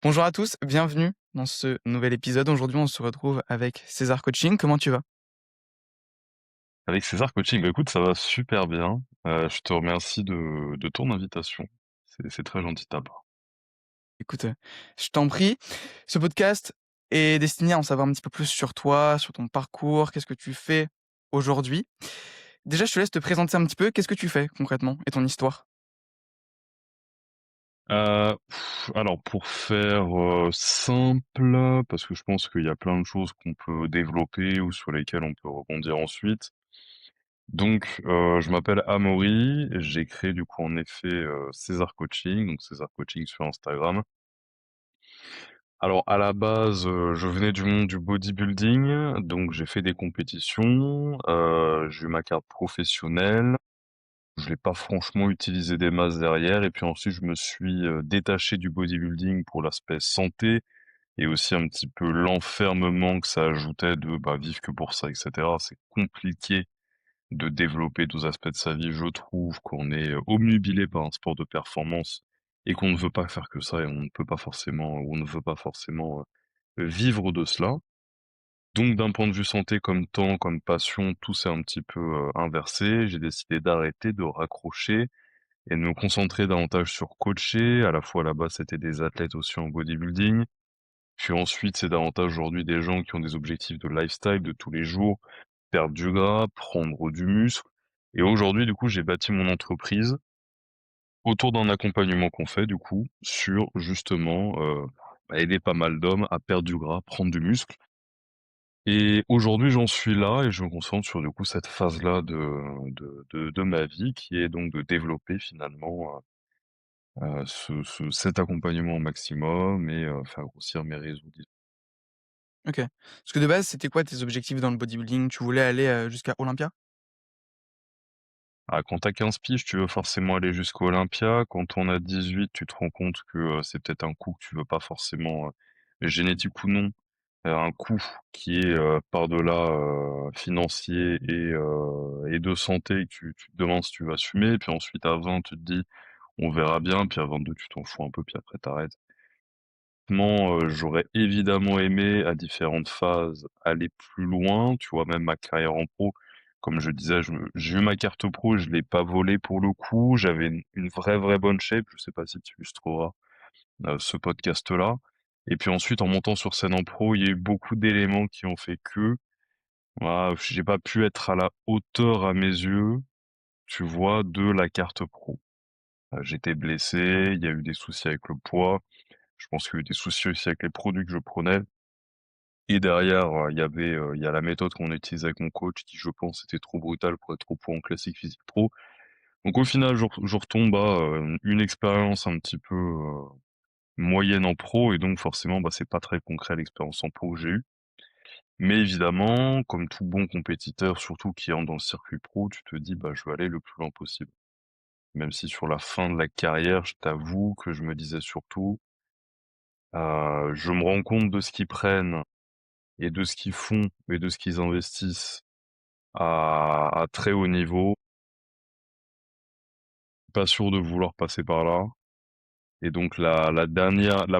Bonjour à tous, bienvenue dans ce nouvel épisode. Aujourd'hui, on se retrouve avec César Coaching. Comment tu vas? Avec César Coaching, bah écoute, ça va super bien. Je te remercie de ton invitation. C'est très gentil de ta part. Écoute, je t'en prie. Ce podcast est destiné à en savoir un petit peu plus sur toi, sur ton parcours, qu'est-ce que tu fais aujourd'hui. Déjà, je te laisse te présenter un petit peu. Qu'est-ce que tu fais concrètement et ton histoire? Alors pour faire, simple, parce que je pense qu'il y a plein de choses qu'on peut développer ou sur lesquelles on peut rebondir ensuite. Donc, je m'appelle Amaury, j'ai créé du coup en effet, César Coaching, donc César Coaching sur Instagram. Alors à la base, je venais du monde du bodybuilding, donc j'ai fait des compétitions, j'ai eu ma carte professionnelle. Je l'ai pas franchement utilisé des masses derrière et puis ensuite je me suis, détaché du bodybuilding pour l'aspect santé et aussi un petit peu l'enfermement que ça ajoutait de, bah, vivre que pour ça et cetera. C'est compliqué de développer 12 aspects de sa vie. Je trouve qu'on est obnubilé par un sport de performance et qu'on ne veut pas faire que ça et on ne peut pas forcément ou on ne veut pas forcément, vivre de cela. Donc d'un point de vue santé comme temps, comme passion, tout s'est un petit peu, inversé. J'ai décidé d'arrêter, de raccrocher et de me concentrer davantage sur coacher. À la fois là-bas, c'était des athlètes aussi en bodybuilding. Puis ensuite, c'est davantage aujourd'hui des gens qui ont des objectifs de lifestyle de tous les jours, perdre du gras, prendre du muscle. Et aujourd'hui, du coup, j'ai bâti mon entreprise autour d'un accompagnement qu'on fait, du coup, sur justement, bah, aider pas mal d'hommes à perdre du gras, prendre du muscle. Et aujourd'hui, j'en suis là et je me concentre sur, du coup, cette phase-là de ma vie qui est donc de développer finalement, cet accompagnement au maximum et faire grossir mes réseaux, disons. OK. Parce que de base, c'était quoi tes objectifs dans le bodybuilding? Tu voulais aller, jusqu'à Olympia? Ah, quand tu as 15 piges, tu veux forcément aller jusqu'à Olympia. Quand on a 18, tu te rends compte que, c'est peut-être un coup que tu veux pas forcément, génétique ou non, un coût qui est, par-delà, financier et de santé que tu te demandes si tu vas assumer. Puis ensuite à 20, tu te dis: «On verra bien», puis à 22, tu t'en fous un peu, puis après tu arrêtes. J'aurais évidemment aimé à différentes phases aller plus loin, tu vois? Même ma carrière en pro, comme je disais, j'ai eu ma carte pro, je l'ai pas volée pour le coup, j'avais une vraie bonne shape, je sais pas si tu illustreras, ce podcast-là et puis ensuite en montant sur scène en pro, il y a eu beaucoup d'éléments qui ont fait que, voilà, j'ai pas pu être à la hauteur à mes yeux, tu vois, de la carte pro. J'étais blessé, il y a eu des soucis avec le poids, je pense qu'il y a eu des soucis aussi avec les produits que je prenais. Et derrière, il y a la méthode qu'on utilise avec mon coach qui, je pense, était trop brutale pour être trop pro en classique physique pro. Donc au final, je retombe à, une expérience un petit peu, moyenne en pro et donc forcément, bah, c'est pas très concret l'expérience en pro que j'ai eue. Mais évidemment, comme tout bon compétiteur, surtout qui entre dans le circuit pro, tu te dis: «Bah, je veux aller le plus loin possible». Même si sur la fin de la carrière, je t'avoue que je me disais surtout, je me rends compte de ce qu'ils prennent et de ce qu'ils font et de ce qu'ils investissent à très haut niveau, pas sûr de vouloir passer par là et donc la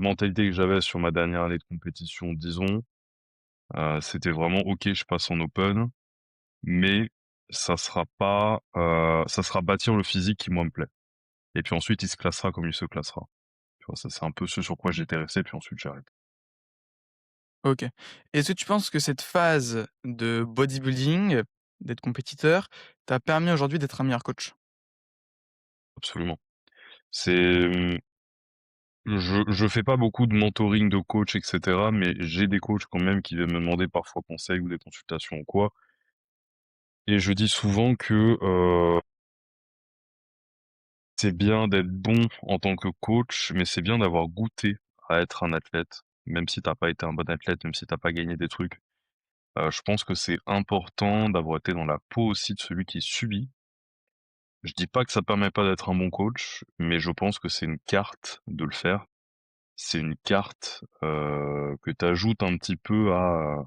mentalité que j'avais sur ma dernière année de compétition, disons, c'était vraiment: «OK, je passe en open, mais ça sera bâtir le physique qui moi me plaît et puis ensuite il se classera comme il se classera». Tu vois? Ça, c'est un peu ce sur quoi j'étais resté puis ensuite j'arrête. OK. Est-ce que tu penses que cette phase de bodybuilding, d'être compétiteur, t'a permis aujourd'hui d'être un meilleur coach? Absolument. C'est, je fais pas beaucoup de mentoring de coach et cetera, mais j'ai des coachs quand même qui viennent me demander parfois conseil ou des consultations ou quoi. Et je dis souvent que, c'est bien d'être bon en tant que coach, mais c'est bien d'avoir goûté à être un athlète, même si t'as pas été un bon athlète, même si t'as pas gagné des trucs. Je pense que c'est important d'avoir été dans la peau aussi de celui qui subit. Je dis pas que ça permet pas d'être un bon coach, mais je pense que c'est une carte de le faire. C'est une carte, que tu ajoutes un petit peu à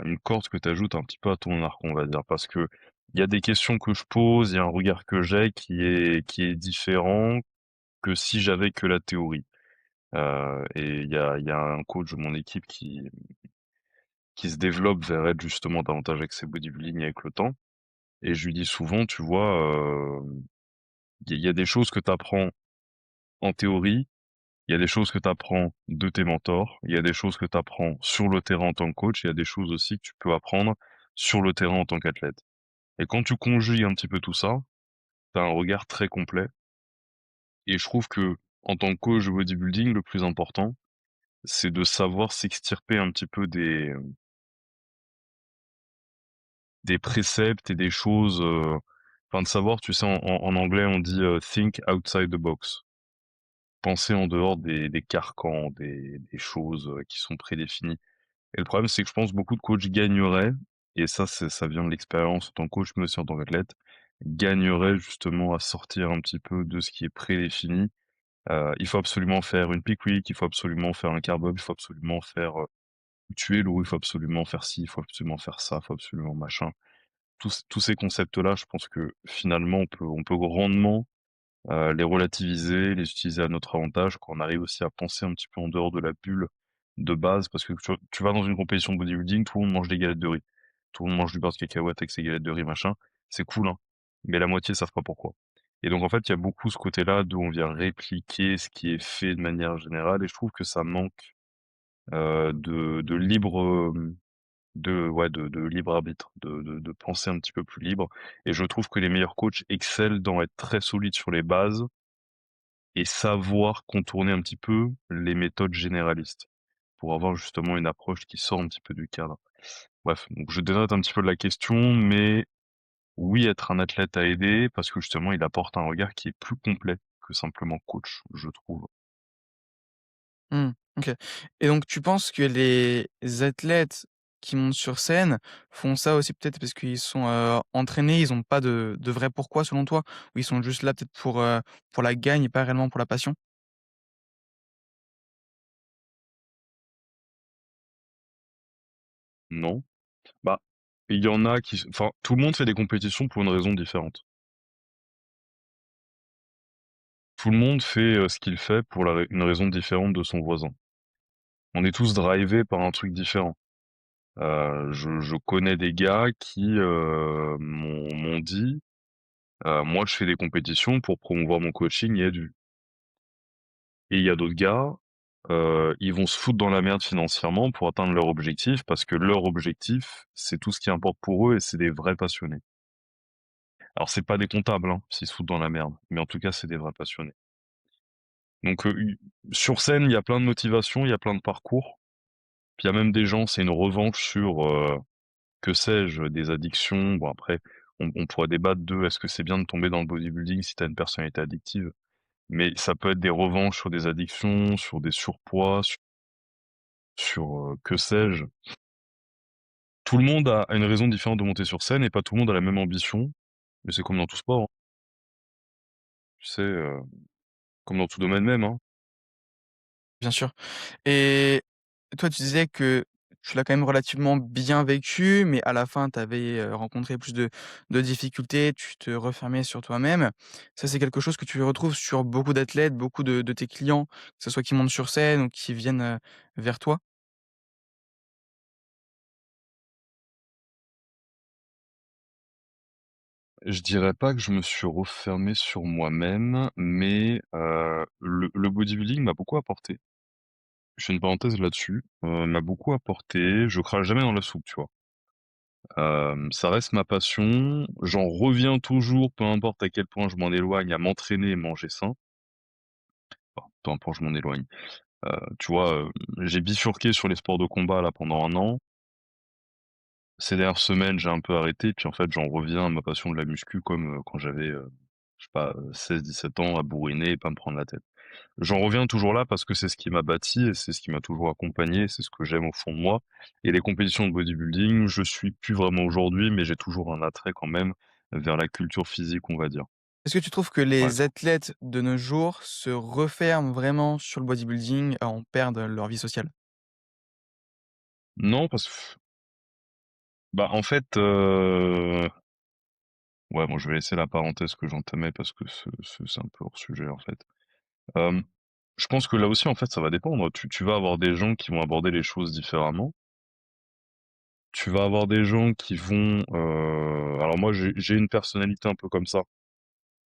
une corde que tu ajoutes un petit peu à ton arc, on va dire. Parce que il y a des questions que je pose, il y a un regard que j'ai qui est différent que si j'avais que la théorie. Et il y a un coach de mon équipe qui se développe vers être justement davantage avec ses bodybuilding avec le temps. Et je lui dis souvent, tu vois, il y a des choses que tu apprends en théorie, il y a des choses que tu apprends de tes mentors, il y a des choses que tu apprends sur le terrain en tant que coach, il y a des choses aussi que tu peux apprendre sur le terrain en tant qu'athlète. Et quand tu conjugues un petit peu tout ça, tu as un regard très complet. Et je trouve que en tant que coach de bodybuilding, le plus important, c'est de savoir s'extirper un petit peu des préceptes et des choses, enfin de savoir, tu sais, en anglais on dit think outside the box. Penser en dehors des carcans, des choses qui sont prédéfinies. Et le problème, c'est que je pense beaucoup de coachs gagneraient, et ça vient de l'expérience en tant que coach, mais aussi en tant qu'athlète, gagneraient justement à sortir un petit peu de ce qui est prédéfini. Il faut absolument faire une peak week, il faut absolument faire un carb up, il faut absolument faire tuer l'eau, il faut absolument faire ci, il faut absolument faire ça, il faut absolument machin. Tous ces concepts-là, je pense que finalement, on peut grandement les relativiser, les utiliser à notre avantage, quand on arrive aussi à penser un petit peu en dehors de la bulle de base, parce que tu vas dans une compétition de bodybuilding, tout le monde mange des galettes de riz, tout le monde mange du beurre de cacahuète avec ses galettes de riz, machin, c'est cool, hein, mais la moitié savent pas pourquoi. Et donc en fait, il y a beaucoup ce côté-là d'où on vient répliquer ce qui est fait de manière générale, et je trouve que ça manque de libre, de libre arbitre, de penser un petit peu plus libre. Et je trouve que les meilleurs coachs excellent dans être très solides sur les bases et savoir contourner un petit peu les méthodes généralistes pour avoir justement une approche qui sort un petit peu du cadre. Bref, donc je dénote un petit peu de la question, mais oui, être un athlète a aidé parce que justement, il apporte un regard qui est plus complet que simplement coach, je trouve. Mmh, OK. Et donc tu penses que les athlètes qui montent sur scène font ça aussi peut-être parce qu'ils sont, entraînés, ils ont pas de vrai pourquoi selon toi? Ou ils sont juste là peut-être pour la gagne et pas réellement pour la passion? Non? Bah, il y en a enfin, tout le monde fait des compétitions pour une raison différente. Tout le monde fait ce qu'il fait pour une raison différente de son voisin. On est tous drivés par un truc différent. Je connais des gars qui m'ont dit, moi je fais des compétitions pour promouvoir mon coaching et être vu. Et il y a d'autres gars, ils vont se foutre dans la merde financièrement pour atteindre leur objectif parce que leur objectif, c'est tout ce qui importe pour eux et c'est des vrais passionnés. Alors c'est pas des comptables, hein, s'ils se foutent dans la merde, mais en tout cas c'est des vrais passionnés. Donc sur scène, il y a plein de motivations, il y a plein de parcours. Puis il y a même des gens, c'est une revanche sur, que sais-je, des addictions. Bon après, on pourrait débattre de est-ce que c'est bien de tomber dans le bodybuilding si tu as une personnalité addictive? Mais ça peut être des revanches sur des addictions, sur des surpoids, sur, que sais-je. Tout le monde a une raison différente de monter sur scène et pas tout le monde a la même ambition. Mais c'est comme dans tout sport, hein, tu sais, comme dans tout domaine même, hein. Bien sûr. Et toi, tu disais que tu l'as quand même relativement bien vécu, mais à la fin, tu avais, rencontré plus de difficultés, tu te refermais sur toi-même. Ça, c'est quelque chose que tu retrouves sur beaucoup d'athlètes, beaucoup de tes clients, que ce soit qui montent sur scène ou qui viennent, vers toi? Je dirais pas que je me suis refermé sur moi-même, mais le bodybuilding m'a beaucoup apporté. Je fais une parenthèse là-dessus, m'a beaucoup apporté. Je crache jamais dans la soupe, tu vois? Ça reste ma passion. J'en reviens toujours, peu importe à quel point je m'en éloigne, à m'entraîner et manger sain. Enfin, peu importe, je m'en éloigne. Tu vois, j'ai bifurqué sur les sports de combat là pendant 1 an. Ces dernières semaines, j'ai un peu arrêté, puis en fait, j'en reviens à ma passion de la muscu comme, quand j'avais, je sais pas, 16-17 ans à bourriner et pas me prendre la tête. J'en reviens toujours là parce que c'est ce qui m'a bâti et c'est ce qui m'a toujours accompagné, c'est ce que j'aime au fond de moi. Et les compétitions de bodybuilding, je suis plus vraiment aujourd'hui, mais j'ai toujours un attrait quand même vers la culture physique, on va dire. Est-ce que tu trouves que Ouais. les athlètes de nos jours se referment vraiment sur le bodybuilding, en perdent leur vie sociale? Non, parce que bah, en fait, ouais, bon, je vais laisser la parenthèse que j'entamais parce que c'est un peu hors sujet, en fait. je pense que là aussi, en fait, ça va dépendre. Tu vas avoir des gens qui vont aborder les choses différemment. Tu vas avoir des gens qui vont, alors moi, j'ai une personnalité un peu comme ça.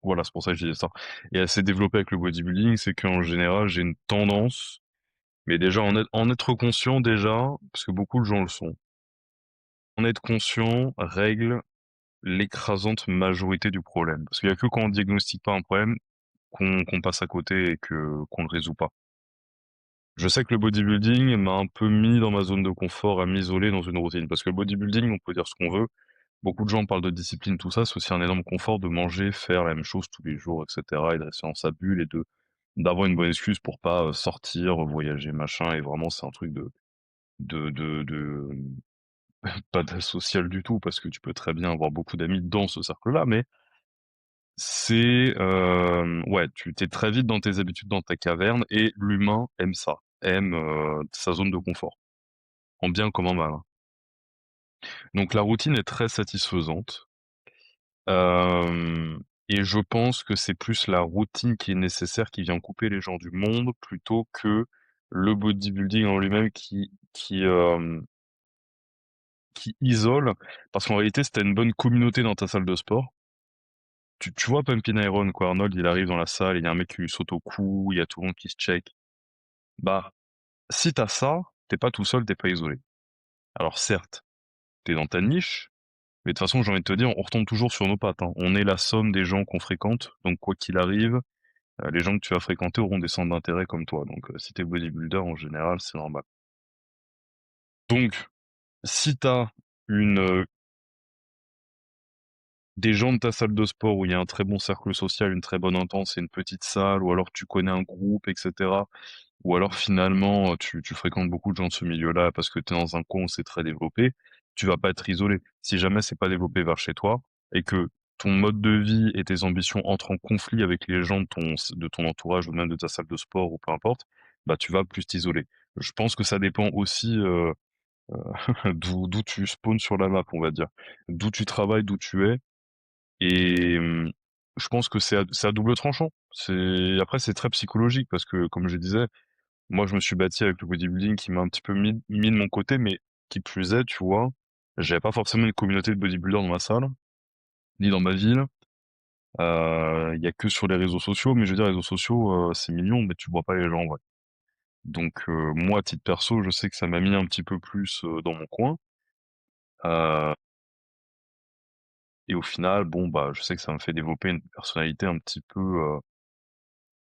Voilà, c'est pour ça que je disais ça et elle s'est développée avec le bodybuilding, c'est qu'en général, j'ai une tendance, mais déjà en être conscient déjà, parce que beaucoup de gens le sont. En être conscient règle l'écrasante majorité du problème. Parce qu'il y a que quand on diagnostique pas un problème qu'on passe à côté et que qu'on le résout pas. Je sais que le bodybuilding m'a un peu mis dans ma zone de confort à m'isoler dans une routine. Parce que le bodybuilding, on peut dire ce qu'on veut. Beaucoup de gens parlent de discipline, tout ça. C'est aussi un énorme confort de manger, faire la même chose tous les jours, etc. Et de rester dans sa bulle et d'avoir une bonne excuse pour pas sortir, voyager, machin. Et vraiment, c'est un truc de pas d'asocial du tout parce que tu peux très bien avoir beaucoup d'amis dans ce cercle-là, mais c'est, ouais, tu t'es très vite dans tes habitudes, dans ta caverne et l'humain aime ça, aime, sa zone de confort, en bien comme en mal, hein. Donc la routine est très satisfaisante, hem et je pense que c'est plus la routine qui est nécessaire, qui vient couper les gens du monde, plutôt que le bodybuilding en lui-même qui isole. Parce qu'en réalité, si tu une bonne communauté dans ta salle de sport, tu vois Pumping Iron, quoi, Arnold, il arrive dans la salle, il y a un mec qui lui saute au cou, il y a tout le monde qui se check. Bah, si t'as ça, t'es pas tout seul, t'es pas isolé. Alors certes, t'es dans ta niche, mais de toute façon, j'ai envie de te dire, on retombe toujours sur nos pattes, hein. On est la somme des gens qu'on fréquente, donc quoi qu'il arrive, les gens que tu vas fréquenter auront des centres d'intérêt comme toi. Donc si t'es bodybuilder, en général, c'est normal. Donc, si t'as une, des gens de ta salle de sport où il y a un très bon cercle social, une très bonne entente, c'est une petite salle, ou alors tu connais un groupe, etc. Ou alors finalement, tu fréquentes beaucoup de gens de ce milieu-là parce que tu es dans un coin où c'est très développé, tu vas pas être isolé. Si jamais c'est pas développé vers chez toi et que ton mode de vie et tes ambitions entrent en conflit avec les gens de ton entourage ou même de ta salle de sport ou peu importe, bah, tu vas plus t'isoler. Je pense que ça dépend aussi, d'où tu spawns sur la map, on va dire. D'où tu travailles, d'où tu es et je pense que c'est à double tranchant. Après c'est très psychologique parce que comme je disais, moi, je me suis bâti avec le bodybuilding qui m'a un petit peu mis de mon côté, mais qui plus est, tu vois, j'avais pas forcément une communauté de bodybuilders dans ma salle, ni dans ma ville. Il y a que sur les réseaux sociaux, mais je veux dire, les réseaux sociaux, c'est mignon, mais tu vois pas les gens en vrai. Donc, moi, à titre perso, je sais que ça m'a mis un petit peu plus dans mon coin. Euh, et au final, bon, bah, je sais que ça m'a fait développer une personnalité un petit peu.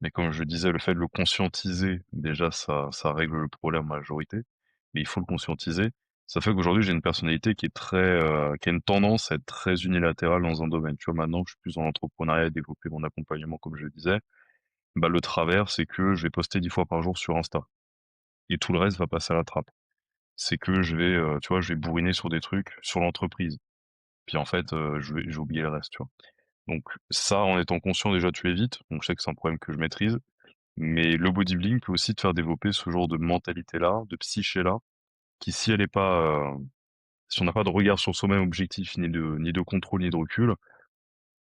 Mais comme je disais, le fait de le conscientiser, déjà, ça règle le problème en majorité. Mais il faut le conscientiser. Ça fait qu'aujourd'hui, j'ai une personnalité qui a une tendance à être très unilatérale dans un domaine. Tu vois, maintenant que je suis plus dans l'entrepreneuriat et développer mon accompagnement, comme je le disais, bah, le travers, c'est que je vais poster 10 fois par jour sur Insta. Et tout le reste va passer à la trappe. C'est que tu vois, je vais bourriner sur des trucs, sur l'entreprise. Puis en fait, j'ai oublié le reste, tu vois. Donc ça, en étant conscient, déjà, tu l'évites. Donc je sais que c'est un problème que je maîtrise. Mais le bodybuilding peut aussi te faire développer ce genre de mentalité-là, de psyché-là, qui si elle est pas, si on n'a pas de regard sur soi-même objectif, ni de contrôle, ni de recul,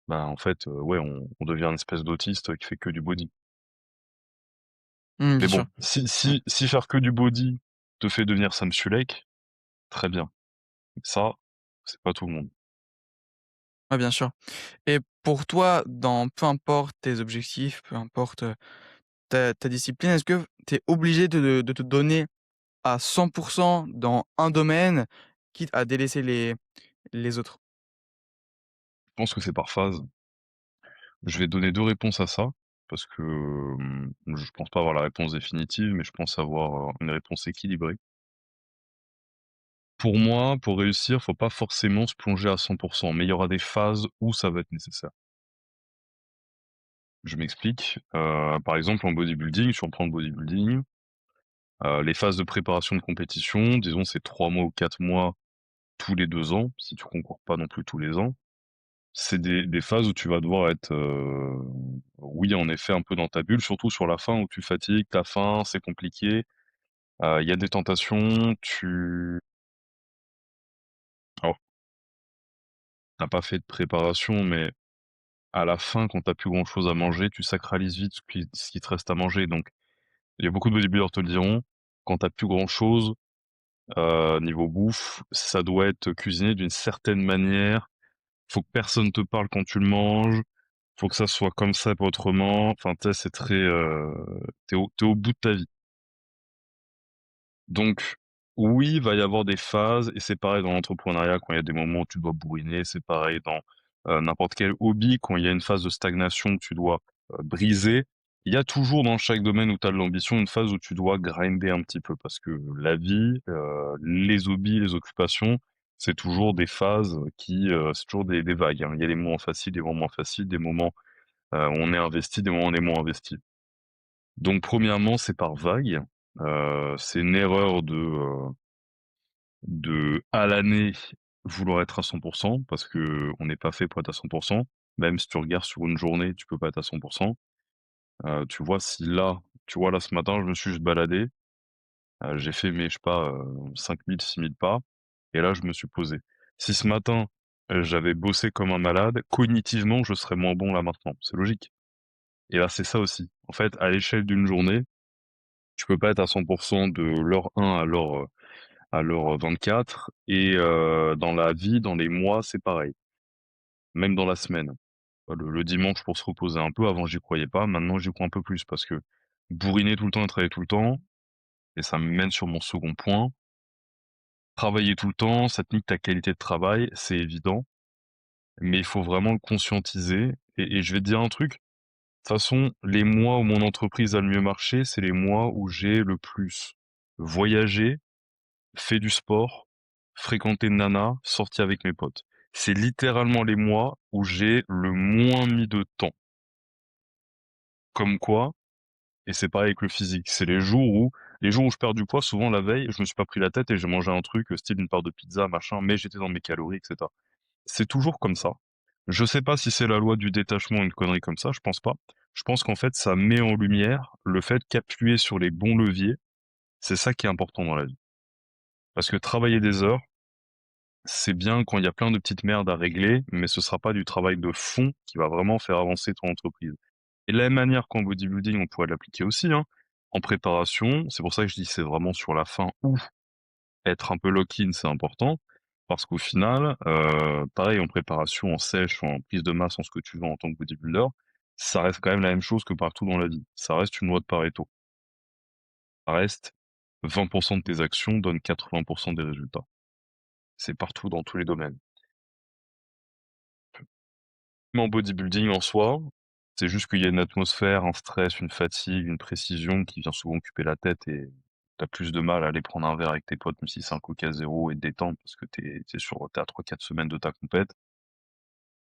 bah, en fait, ouais, on devient une espèce d'autiste qui fait que du body. Mmh, Mais bien bon, sûr. si Mmh. si si faire que du body te fait devenir Sam Sulek, très bien. Ça, c'est pas tout le monde. Ouais, bien sûr. Et pour toi, dans peu importe tes objectifs, peu importe, ta discipline, est-ce que tu es obligé de te donner à 100 dans un domaine, quitte à délaisser les autres? Je pense que c'est par phase. Je vais donner 2 réponses à ça, parce que, je pense pas avoir la réponse définitive, mais je pense avoir, une réponse équilibrée. Pour moi, pour réussir, faut pas forcément se plonger à 100 mais il y aura des phases où ça va être nécessaire. Je m'explique, par exemple en bodybuilding, si on prend le bodybuilding, les phases de préparation de compétition, disons c'est 3 mois ou 4 mois tous les 2 ans, si tu concours pas non plus tous les ans. C'est des phases où tu vas devoir être, oui en effet un peu dans ta bulle, surtout sur la fin où tu fatigues, tu as faim, c'est compliqué, il y a des tentations, alors tu pas fait de préparation, mais à la fin quand tu plus grand chose à manger, tu sacralises vite ce qui te reste à manger donc Il y a beaucoup de bodybuilders te le diront, quand tu plus grand chose, niveau bouffe, ça doit être cuisiné d'une certaine manière. Faut que personne te parle quand tu le manges. Faut que ça soit comme ça, pas autrement. Enfin, tu sais, c'est très, t'es au bout de ta vie. Donc, oui, il va y avoir des phases, et c'est pareil dans l'entrepreneuriat quand il y a des moments où tu dois bourriner, c'est pareil dans n'importe quel hobby, quand il y a une phase de stagnation que tu dois briser. Il y a toujours dans chaque domaine où tu as de l'ambition une phase où tu dois grinder un petit peu, parce que la vie, les hobbies, les occupations, c'est toujours des phases c'est toujours des vagues, hein. Il y a des moments faciles, des moments moins faciles, des moments où on est investi, des moments où on est moins investi. Donc premièrement, c'est par vague. C'est une erreur à l'année vouloir être à 100% parce que on n'est pas fait pour être à 100%. Même si tu regardes sur une journée, tu peux pas être à 100%. Tu vois, si là, tu vois, là, ce matin, je me suis juste baladé, j'ai fait mes, je sais pas, 5 000-6 000 pas, et là, je me suis posé. Si ce matin, j'avais bossé comme un malade, cognitivement, je serais moins bon là maintenant. C'est logique. Et là, c'est ça aussi. En fait, à l'échelle d'une journée, tu peux pas être à 100% de l'heure 1 à l'heure 24, et dans la vie, dans les mois, c'est pareil. Même dans la semaine. Le dimanche pour se reposer un peu, avant j'y croyais pas, maintenant j'y crois un peu plus parce que bourriner tout le temps et travailler tout le temps, et ça me mène sur mon second point, travailler tout le temps, ça te nique ta qualité de travail, c'est évident, mais il faut vraiment le conscientiser, et je vais te dire un truc, de toute façon, les mois où mon entreprise a le mieux marché, c'est les mois où j'ai le plus voyagé, fait du sport, fréquenté de nanas, sorti avec mes potes. C'est littéralement les mois où j'ai le moins mis de temps. Comme quoi, et c'est pareil avec le physique, c'est les jours où je perds du poids, souvent la veille, je me suis pas pris la tête et j'ai mangé un truc, style une part de pizza, machin, mais j'étais dans mes calories, etc. C'est toujours comme ça. Je sais pas si c'est la loi du détachement, une connerie comme ça, je pense pas. Je pense qu'en fait, ça met en lumière le fait qu'appuyer sur les bons leviers, c'est ça qui est important dans la vie. Parce que travailler des heures, c'est bien quand il y a plein de petites merdes à régler, mais ce sera pas du travail de fond qui va vraiment faire avancer ton entreprise. Et de la même manière qu'en bodybuilding, on pourrait l'appliquer aussi, hein. En préparation, c'est pour ça que je dis c'est vraiment sur la fin où être un peu lock-in, c'est important. Parce qu'au final, pareil, en préparation, en sèche, en prise de masse, en ce que tu veux en tant que bodybuilder, ça reste quand même la même chose que partout dans la vie. Ça reste une loi de Pareto. Ça reste 20% de tes actions donnent 80% des résultats. C'est partout dans tous les domaines. Mais en bodybuilding en soi, c'est juste qu'il y a une atmosphère, un stress, une fatigue, une précision qui vient souvent occuper la tête, et t'as plus de mal à aller prendre un verre avec tes potes, même si c'est un Coca zéro, et te détendre parce que t'es à 3-4 semaines de ta compète.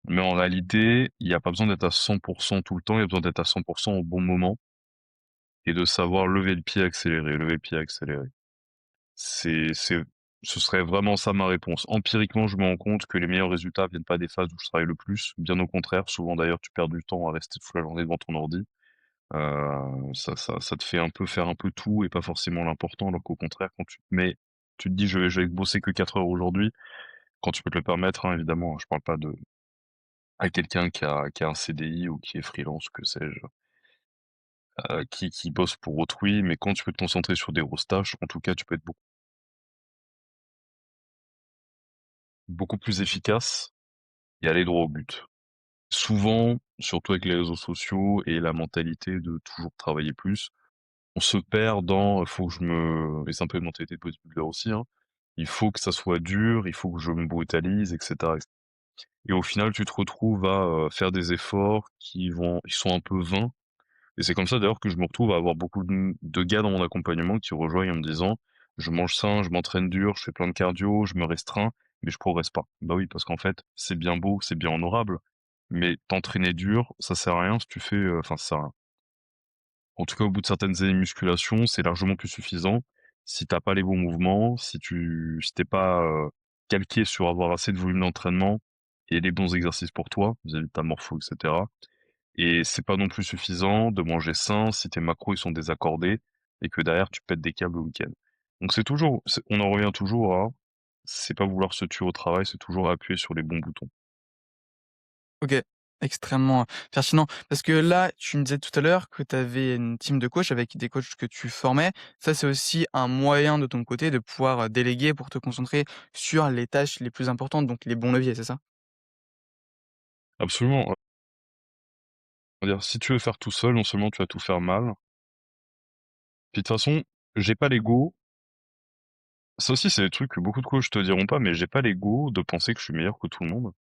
Mais en réalité, il n'y a pas besoin d'être à 100% tout le temps, il y a besoin d'être à 100% au bon moment et de savoir lever le pied, accélérer, lever le pied, accélérer. C'est, ce serait vraiment ça ma réponse. Empiriquement, je me rends compte que les meilleurs résultats viennent pas des phases où je travaille le plus. Bien au contraire, souvent d'ailleurs, tu perds du temps à rester toute la journée devant ton ordi. Ça te fait un peu faire un peu tout et pas forcément l'important, alors qu'au contraire, quand tu te dis je vais bosser que 4 heures aujourd'hui, quand tu peux te le permettre, hein, évidemment, je parle pas à quelqu'un qui a un CDI ou qui est freelance, que sais-je, qui bosse pour autrui, mais quand tu peux te concentrer sur des grosses tâches, en tout cas, tu peux être beaucoup plus efficace et aller droit au but. Souvent, surtout avec les réseaux sociaux et la mentalité de toujours travailler plus, on se perd dans faut que je me et c'est un peu une mentalité de bodybuilder aussi, hein. Il faut que ça soit dur, il faut que je me brutalise, et cetera, et au final, tu te retrouves à, faire des efforts qui sont un peu vains, et c'est comme ça d'ailleurs que je me retrouve à avoir beaucoup de gars dans mon accompagnement qui rejoignent en me disant: «Je mange sain, je m'entraîne dur, je fais plein de cardio, je me restreins, mais je progresse pas». Bah oui, parce qu'en fait, c'est bien beau, c'est bien honorable, mais t'entraîner dur, ça sert à rien si tu fais, enfin ça sert à rien. En tout cas, au bout de certaines années de musculation, c'est largement plus suffisant. Si t'as pas les bons mouvements, si tu pas, calqué sur avoir assez de volume d'entraînement et les bons exercices pour toi, vis-à-vis de ta morpho, et cetera. Et c'est pas non plus suffisant de manger sain si tes macros, ils sont désaccordés et que derrière tu pètes des câbles le week-end. Donc on en revient toujours à, c'est pas vouloir se tuer au travail, c'est toujours appuyer sur les bons boutons. OK. Extrêmement pertinent. Parce que là, tu me disais tout à l'heure que tu avais une team de coachs avec des coachs que tu formais. Ça, c'est aussi un moyen de ton côté de pouvoir, déléguer pour te concentrer sur les tâches les plus importantes, donc les bons leviers, c'est ça? Absolument, on va dire si tu veux faire tout seul, non seulement tu vas tout faire mal, puis de toute façon, j'ai pas l'ego. Ça aussi, c'est des trucs que beaucoup de coachs te diront pas, mais j'ai pas l'ego de penser que je suis meilleur que tout le monde.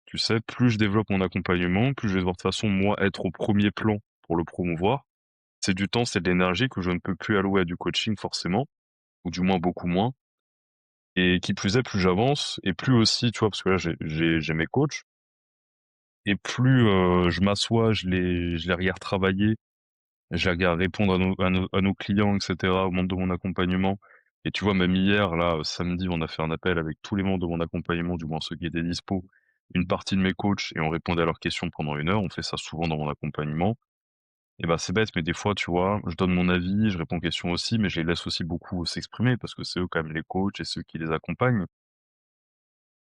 Tu sais, plus je développe mon accompagnement, plus je vais devoir de toute façon, moi, être au premier plan pour le promouvoir. C'est du temps, c'est de l'énergie que je ne peux plus allouer à du coaching forcément, ou du moins beaucoup moins. Et qui plus est, plus j'avance, et plus aussi, tu vois, parce que là, j'ai mes coachs, et plus je m'assois, je les regarde travailler, je les regarde répondre à nos clients, etc., au monde de mon accompagnement. Et tu vois, même hier, là, samedi, on a fait un appel avec tous les membres de mon accompagnement, du moins ceux qui étaient dispo, une partie de mes coachs, et on répondait à leurs questions pendant 1 heure. On fait ça souvent dans mon accompagnement. Et bah, c'est bête, mais des fois, tu vois, je donne mon avis, je réponds aux questions aussi, mais je les laisse aussi beaucoup s'exprimer parce que c'est eux quand même les coachs et ceux qui les accompagnent.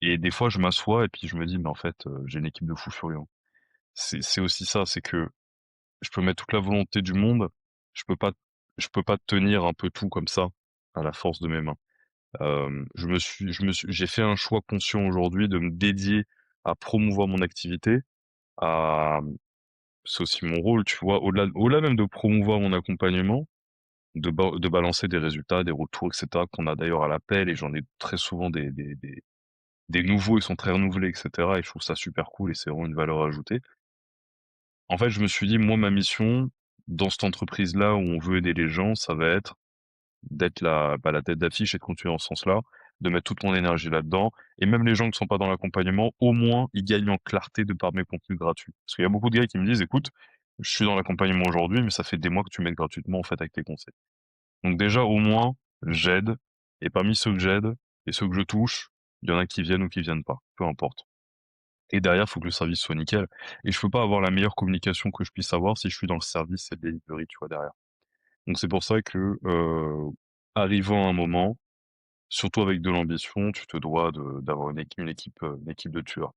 Et des fois, je m'assois et puis je me dis: «Mais en fait, j'ai une équipe de fous furieux». C'est aussi ça, c'est que je peux mettre toute la volonté du monde, je peux pas je peux pas tenir un peu tout comme ça, à la force de mes mains. J'ai fait un choix conscient aujourd'hui de me dédier à promouvoir mon activité, à c'est aussi mon rôle, tu vois? Au-delà même de promouvoir mon accompagnement, de balancer des résultats, des retours et cetera qu'on a d'ailleurs à l'appel et j'en ai très souvent des nouveaux, ils sont très renouvelés et cetera et je trouve ça super cool et c'est vraiment une valeur ajoutée. En fait, je me suis dit: «Moi, ma mission dans cette entreprise-là où on veut aider les gens, ça va être d'être la tête d'affiche et de continuer dans ce sens-là, de mettre toute mon énergie là-dedans et même les gens qui sont pas dans l'accompagnement, au moins, ils gagnent en clarté de par mes contenus gratuits». Parce qu'il y a beaucoup de gars qui me disent: «Écoute, je suis dans l'accompagnement aujourd'hui, mais ça fait des mois que tu m'aides gratuitement, en fait, avec tes conseils». Donc déjà, au moins, j'aide et parmi ceux que j'aide et ceux que je touche, il y en a qui viennent ou qui viennent pas, peu importe. Et derrière, il faut que le service soit nickel et je peux pas avoir la meilleure communication que je puisse avoir si je suis dans le service et le delivery, tu vois, derrière. Donc c'est pour ça que, arrivant à un moment, surtout avec de l'ambition, tu te dois de d'avoir une équipe de tueurs.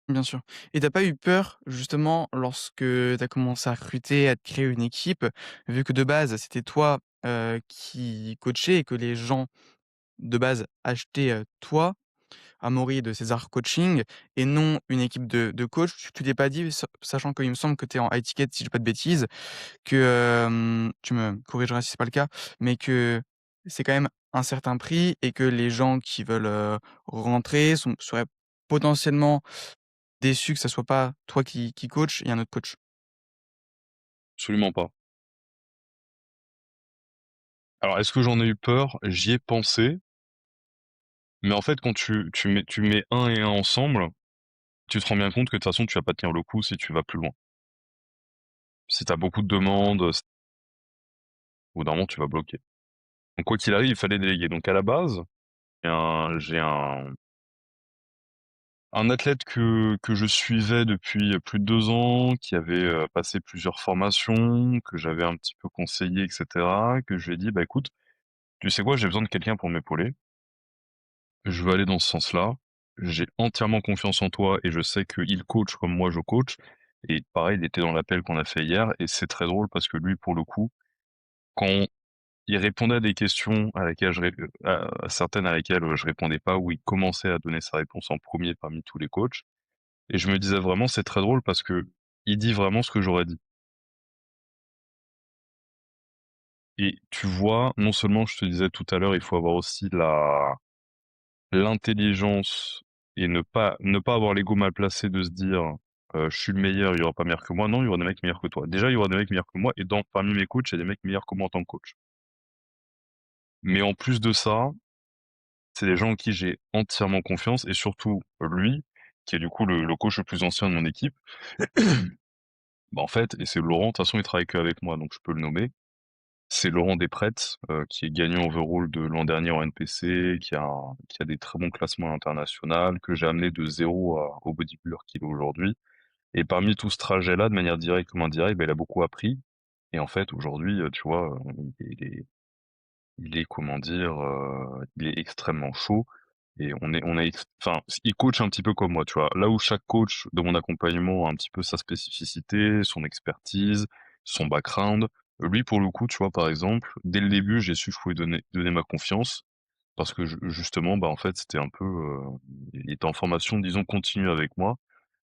Bien sûr. Et t'as pas eu peur, justement, lorsque tu as commencé à recruter, à te créer une équipe, vu que de base, c'était toi, qui coachais et que les gens, de base, achetaient, toi, Amaury de César Coaching et non une équipe de coach, tu t'es pas dit, sachant qu'il me semble que tu es en high ticket, si je dis pas de bêtises, que, tu me corrigeras si c'est pas le cas, mais que c'est quand même un certain prix et que les gens qui veulent, rentrer seraient potentiellement déçus que ça soit pas toi qui coach et un autre coach? Absolument pas. Alors est-ce que j'en ai eu peur? J'y ai pensé, mais en fait quand tu mets un et un ensemble, tu te rends bien compte que de toute façon tu vas pas tenir le coup si tu vas plus loin. Si tu as beaucoup de demandes, au bout d'un moment tu vas bloquer. Donc quoi qu'il arrive, il fallait déléguer. Donc à la base, j'ai un athlète que je suivais depuis plus de 2 ans, qui avait, passé plusieurs formations, que j'avais un petit peu conseillé et cetera, que je lui ai dit: «Bah, écoute, tu sais quoi? J'ai besoin de quelqu'un pour m'épauler. Je veux aller dans ce sens-là. J'ai entièrement confiance en toi et je sais qu'il coach comme moi je coach» et pareil, il était dans l'appel qu'on a fait hier et c'est très drôle parce que lui, pour le coup, quand il répondait à des questions à laquelle à certaines à lesquelles, je répondais pas, ou il commençait à donner sa réponse en premier parmi tous les coachs. Et je me disais vraiment, c'est très drôle parce que il dit vraiment ce que j'aurais dit. Et tu vois, non seulement je te disais tout à l'heure, il faut avoir aussi l'intelligence et ne pas avoir l'ego mal placé de se dire, «Je suis le meilleur, il y aura pas meilleur que moi». Non, il y aura des mecs meilleurs que toi. Déjà, il y aura des mecs meilleurs que moi et parmi mes coachs, il y a des mecs meilleurs que moi en tant que coach. Mais en plus de ça, c'est des gens en qui j'ai entièrement confiance et surtout lui, qui est du coup le coach le plus ancien de mon équipe. Bah, en fait et c'est Laurent, de toute façon il travaille qu'avec moi donc je peux le nommer. C'est Laurent Despretz, qui est gagnant overall de l'an dernier en NPC, qui a des très bons classements à l'international, que j'ai amené de zéro au bodybuilder qu'il est aujourd'hui et parmi tout ce trajet-là, de manière directe comme indirecte, bah, il a beaucoup appris et en fait aujourd'hui, tu vois, il est comment dire? Il est extrêmement chaud Et enfin, il coach un petit peu comme moi, tu vois. Là où chaque coach de mon accompagnement a un petit peu sa spécificité, son expertise, son background. Lui, pour le coup, tu vois, par exemple, dès le début, j'ai su que je pouvais donner ma confiance parce que justement, bah, en fait, c'était un peu, il était en formation, disons, continue avec moi.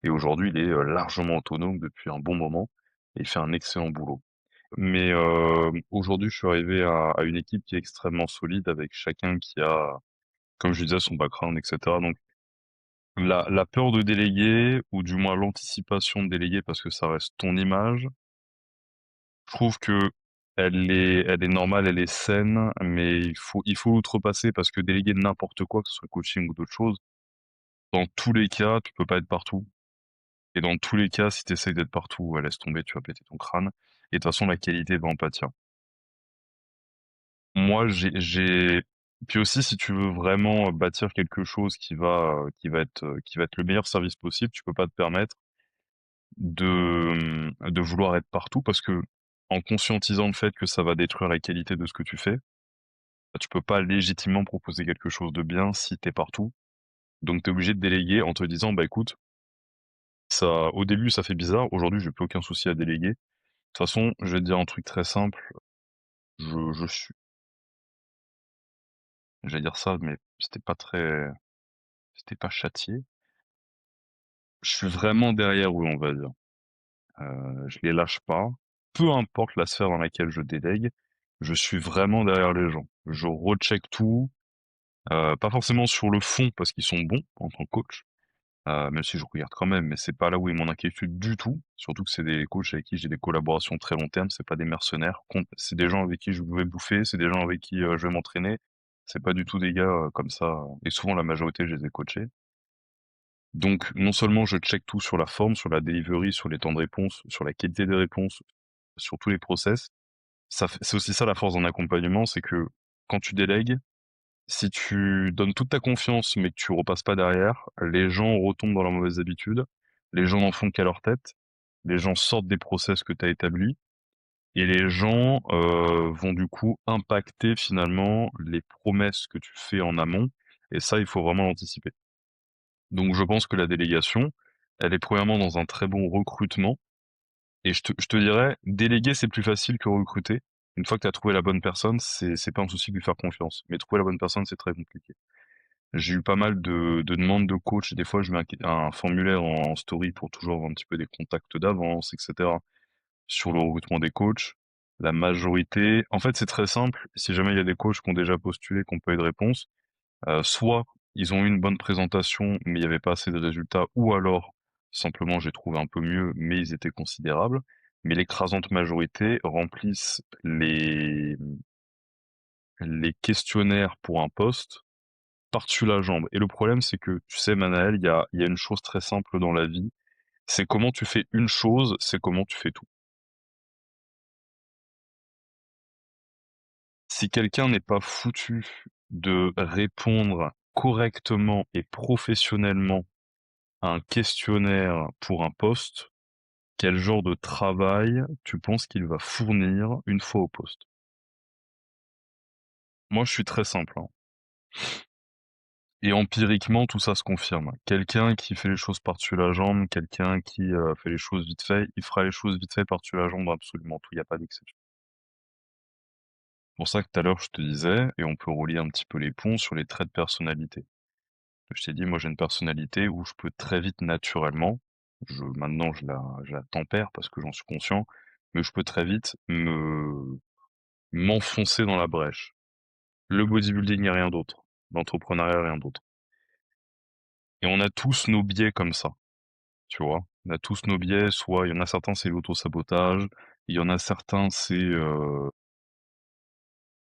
Et aujourd'hui, il est largement autonome depuis un bon moment et il fait un excellent boulot. Mais aujourd'hui, je suis arrivé à une équipe qui est extrêmement solide avec chacun qui a, comme je disais, son background, etc. Donc la peur de déléguer, ou du moins l'anticipation de déléguer parce que ça reste ton image, je trouve que elle est normale, elle est saine, mais il faut l'outrepasser parce que déléguer n'importe quoi, que ce soit le coaching ou d'autres choses, dans tous les cas, tu peux pas être partout. Et dans tous les cas, si tu essayes d'être partout, ouais, laisse tomber, tu vas péter ton crâne. Et de toute façon, la qualité va en pâtir. Moi, puis aussi, si tu veux vraiment bâtir quelque chose qui va être le meilleur service possible, tu peux pas te permettre de vouloir être partout parce que, en conscientisant le fait que ça va détruire la qualité de ce que tu fais, bah, tu peux pas légitimement proposer quelque chose de bien si t'es partout. Donc t'es obligé de déléguer en te disant, bah écoute, ça, au début, ça fait bizarre. Aujourd'hui, j'ai plus aucun souci à déléguer. De toute façon, je vais te dire un truc très simple. Je suis, j'allais dire ça, mais c'était pas châtié. Je suis vraiment derrière eux, on va dire. Je les lâche pas. Peu importe la sphère dans laquelle je délègue, je suis vraiment derrière les gens. Je recheck tout, pas forcément sur le fond parce qu'ils sont bons en tant que coach, même si je regarde quand même, mais c'est pas là où est mon inquiétude du tout. Surtout que c'est des coachs avec qui j'ai des collaborations très long terme, c'est pas des mercenaires. C'est des gens avec qui je vais bouffer, c'est des gens avec qui je vais m'entraîner. C'est pas du tout des gars comme ça. Et souvent la majorité, je les ai coachés. Donc non seulement je check tout sur la forme, sur la delivery, sur les temps de réponse, sur la qualité des réponses, sur tous les process. C'est aussi ça la force d'un accompagnement, c'est que quand tu délègues, si tu donnes toute ta confiance mais que tu repasses pas derrière, les gens retombent dans leurs mauvaises habitudes, les gens n'en font qu'à leur tête, les gens sortent des process que tu as établis et les gens vont du coup impacter finalement les promesses que tu fais en amont, et ça, il faut vraiment l'anticiper. Donc je pense que la délégation, elle est premièrement dans un très bon recrutement. Et je te dirais, déléguer, c'est plus facile que recruter. Une fois que tu as trouvé la bonne personne, c'est pas un souci de lui faire confiance. Mais trouver la bonne personne, c'est très compliqué. J'ai eu pas mal de demandes de coach. Des fois, je mets un formulaire en story pour toujours avoir un petit peu des contacts d'avance, etc. Sur le recrutement des coachs. La majorité, en fait, c'est très simple. Si jamais il y a des coachs qui ont déjà postulé, qui n'ont pas eu de réponse, soit ils ont eu une bonne présentation, mais il n'y avait pas assez de résultats, ou alors simplement j'ai trouvé un peu mieux, mais ils étaient considérables. Mais l'écrasante majorité remplissent les questionnaires pour un poste par-dessus la jambe. Et le problème, c'est que, tu sais, Manaël, il y a une chose très simple dans la vie, c'est comment tu fais une chose, c'est comment tu fais tout. Si quelqu'un n'est pas foutu de répondre correctement et professionnellement un questionnaire pour un poste, quel genre de travail tu penses qu'il va fournir une fois au poste? Moi, je suis très simple, hein. Et empiriquement, tout ça se confirme. Quelqu'un qui fait les choses par-dessus la jambe, quelqu'un qui fait les choses vite fait, il fera les choses vite fait par-dessus la jambe dans absolument tout, il n'y a pas d'exception. C'est pour ça que tout à l'heure, je te disais, et on peut relier un petit peu les ponts sur les traits de personnalité. Je t'ai dit, moi j'ai une personnalité où je peux très vite naturellement, maintenant je la tempère parce que j'en suis conscient, mais je peux très vite m'enfoncer dans la brèche. Le bodybuilding et rien d'autre. L'entrepreneuriat, rien d'autre. Et on a tous nos biais comme ça, tu vois. On a tous nos biais, soit il y en a certains c'est l'auto-sabotage, il y en a certains c'est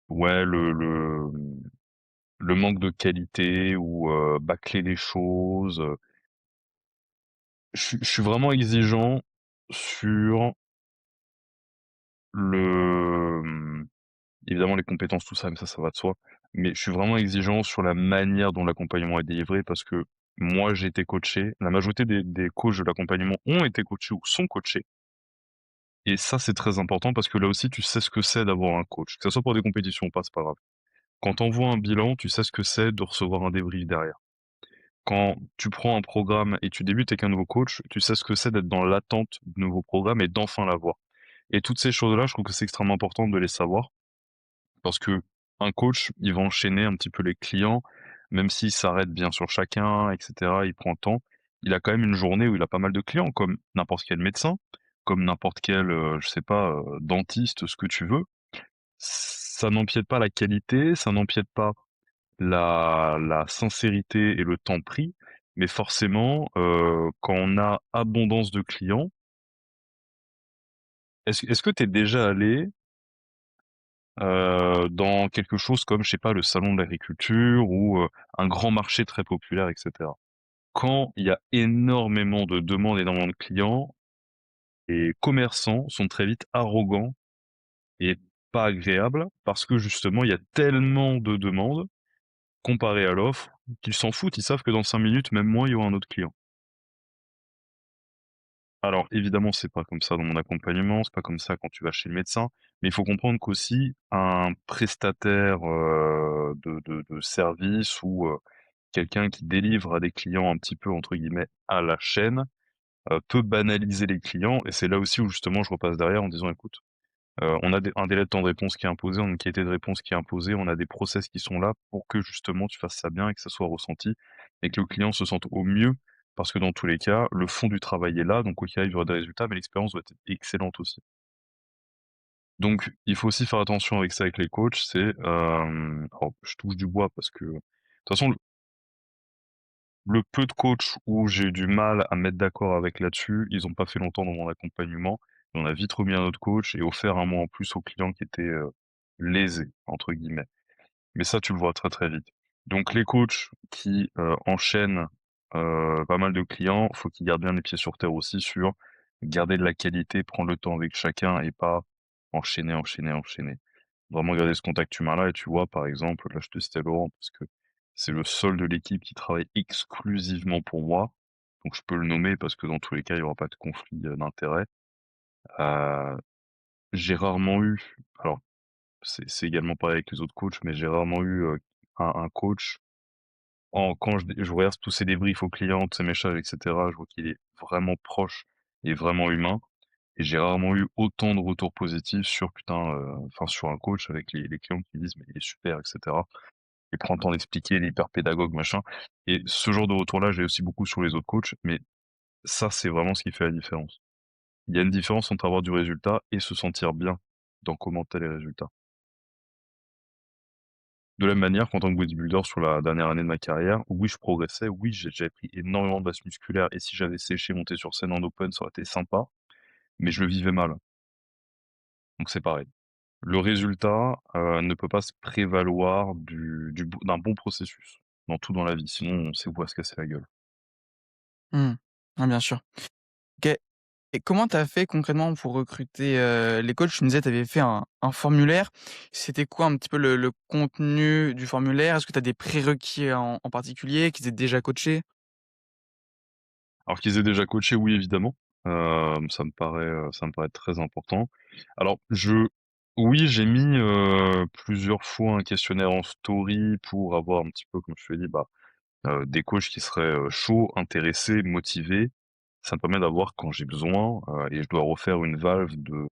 ouais le manque de qualité ou bâcler les choses. Je suis vraiment exigeant sur le évidemment les compétences, tout ça, mais ça va de soi. Mais je suis vraiment exigeant sur la manière dont l'accompagnement est délivré parce que moi, j'ai été coaché. La majorité des coachs de l'accompagnement ont été coachés ou sont coachés. Et ça, c'est très important parce que là aussi, tu sais ce que c'est d'avoir un coach. Que ce soit pour des compétitions ou pas, c'est pas grave. Quand tu envoies un bilan, tu sais ce que c'est de recevoir un débrief derrière. Quand tu prends un programme et tu débutes avec un nouveau coach, tu sais ce que c'est d'être dans l'attente du nouveau programme et d'enfin l'avoir. Et toutes ces choses-là, je trouve que c'est extrêmement important de les savoir parce que un coach, il va enchaîner un petit peu les clients, même s'il s'arrête bien sur chacun, et cetera, il prend le temps. Il a quand même une journée où il a pas mal de clients, comme n'importe quel médecin, comme n'importe quel, je sais pas, dentiste, ce que tu veux. Ça n'empiète pas la qualité, ça n'empiète pas la sincérité et le temps pris, mais forcément, quand on a abondance de clients, est-ce que tu es déjà allé, dans quelque chose comme, je sais pas, le salon de l'agriculture ou, un grand marché très populaire et cetera? Quand il y a énormément de demandes, énormément de clients, les commerçants sont très vite arrogants et pas agréables parce que justement il y a tellement de demandes comparé à l'offre qu'ils s'en foutent. Ils savent que dans 5 minutes, même moi, il y aura un autre client. Alors évidemment, c'est pas comme ça dans mon accompagnement, c'est pas comme ça quand tu vas chez le médecin, mais il faut comprendre qu'aussi un prestataire, de service ou, quelqu'un qui délivre à des clients un petit peu entre guillemets «à la chaîne», peut banaliser les clients et c'est là aussi où justement je repasse derrière en disant: «Écoute, on a un délai de temps de réponse qui est imposé, on a une qualité de réponse qui est imposée, on a des process qui sont là pour que justement tu fasses ça bien et que ça soit ressenti et que le client se sente au mieux. Parce que dans tous les cas, le fond du travail est là, donc quoi qu'il arrive, il y aura des résultats, mais l'expérience doit être excellente aussi. Donc il faut aussi faire attention avec ça avec les coachs, c'est, alors je touche du bois parce que de toute façon le peu de coachs où j'ai eu du mal à me mettre d'accord avec là-dessus, ils ont pas fait longtemps dans mon accompagnement. Et on a vite remis un autre coach et offert un mois en plus aux clients qui étaient, «lésés» entre guillemets. Mais ça, tu le vois très, très vite. Donc les coachs qui, enchaînent, pas mal de clients, faut qu'ils gardent bien les pieds sur terre aussi sur garder de la qualité, prendre le temps avec chacun et pas enchaîner, enchaîner, enchaîner. Vraiment garder ce contact humain-là et tu vois, par exemple, là, je te citais Laurent parce que c'est le seul de l'équipe qui travaille exclusivement pour moi, donc je peux le nommer parce que dans tous les cas, il y aura pas de conflit, d'intérêts. Heu, j'ai rarement eu alors c'est également pareil avec les autres coachs, mais j'ai rarement eu, un coach quand je regarde tous ses débriefs aux clients, tous ses messages et cetera, je vois qu'il est vraiment proche et vraiment humain et j'ai rarement eu autant de retours positifs sur putain, enfin sur un coach avec les clients qui disent: «Mais il est super» et cetera. Il prend le temps d'expliquer, il est hyper pédagogue, machin et ce genre de retour-là, j'ai aussi beaucoup sur les autres coachs, mais ça, c'est vraiment ce qui fait la différence. Il y a une différence entre avoir du résultat et se sentir bien dans commenter les résultats. De la même manière qu'en tant que bodybuilder sur la dernière année de ma carrière, oui, je progressais, oui, j'avais pris énormément de masse musculaire et si j'avais séché, monté sur scène en open, ça aurait été sympa, mais je le vivais mal. Donc c'est pareil. Le résultat, ne peut pas se prévaloir d'un bon processus, dans tout dans la vie, sinon on sait où va se casser la gueule. Mmh. Ouais, bien sûr. OK. Et comment tu as fait concrètement pour recruter, les coachs? Tu me disais, tu avais fait un formulaire. C'était quoi un petit peu le contenu du formulaire? Est-ce que tu as des prérequis en particulier, qu'ils étaient déjà coachés? Alors qu'ils aient déjà coaché, oui, évidemment, ça me paraît très important. Alors oui, j'ai mis, plusieurs fois un questionnaire en story pour avoir un petit peu, comme je te l'ai dit, bah, des coachs qui seraient, chauds, intéressés, motivés. Ça me permet d'avoir quand j'ai besoin, et je dois refaire une valve de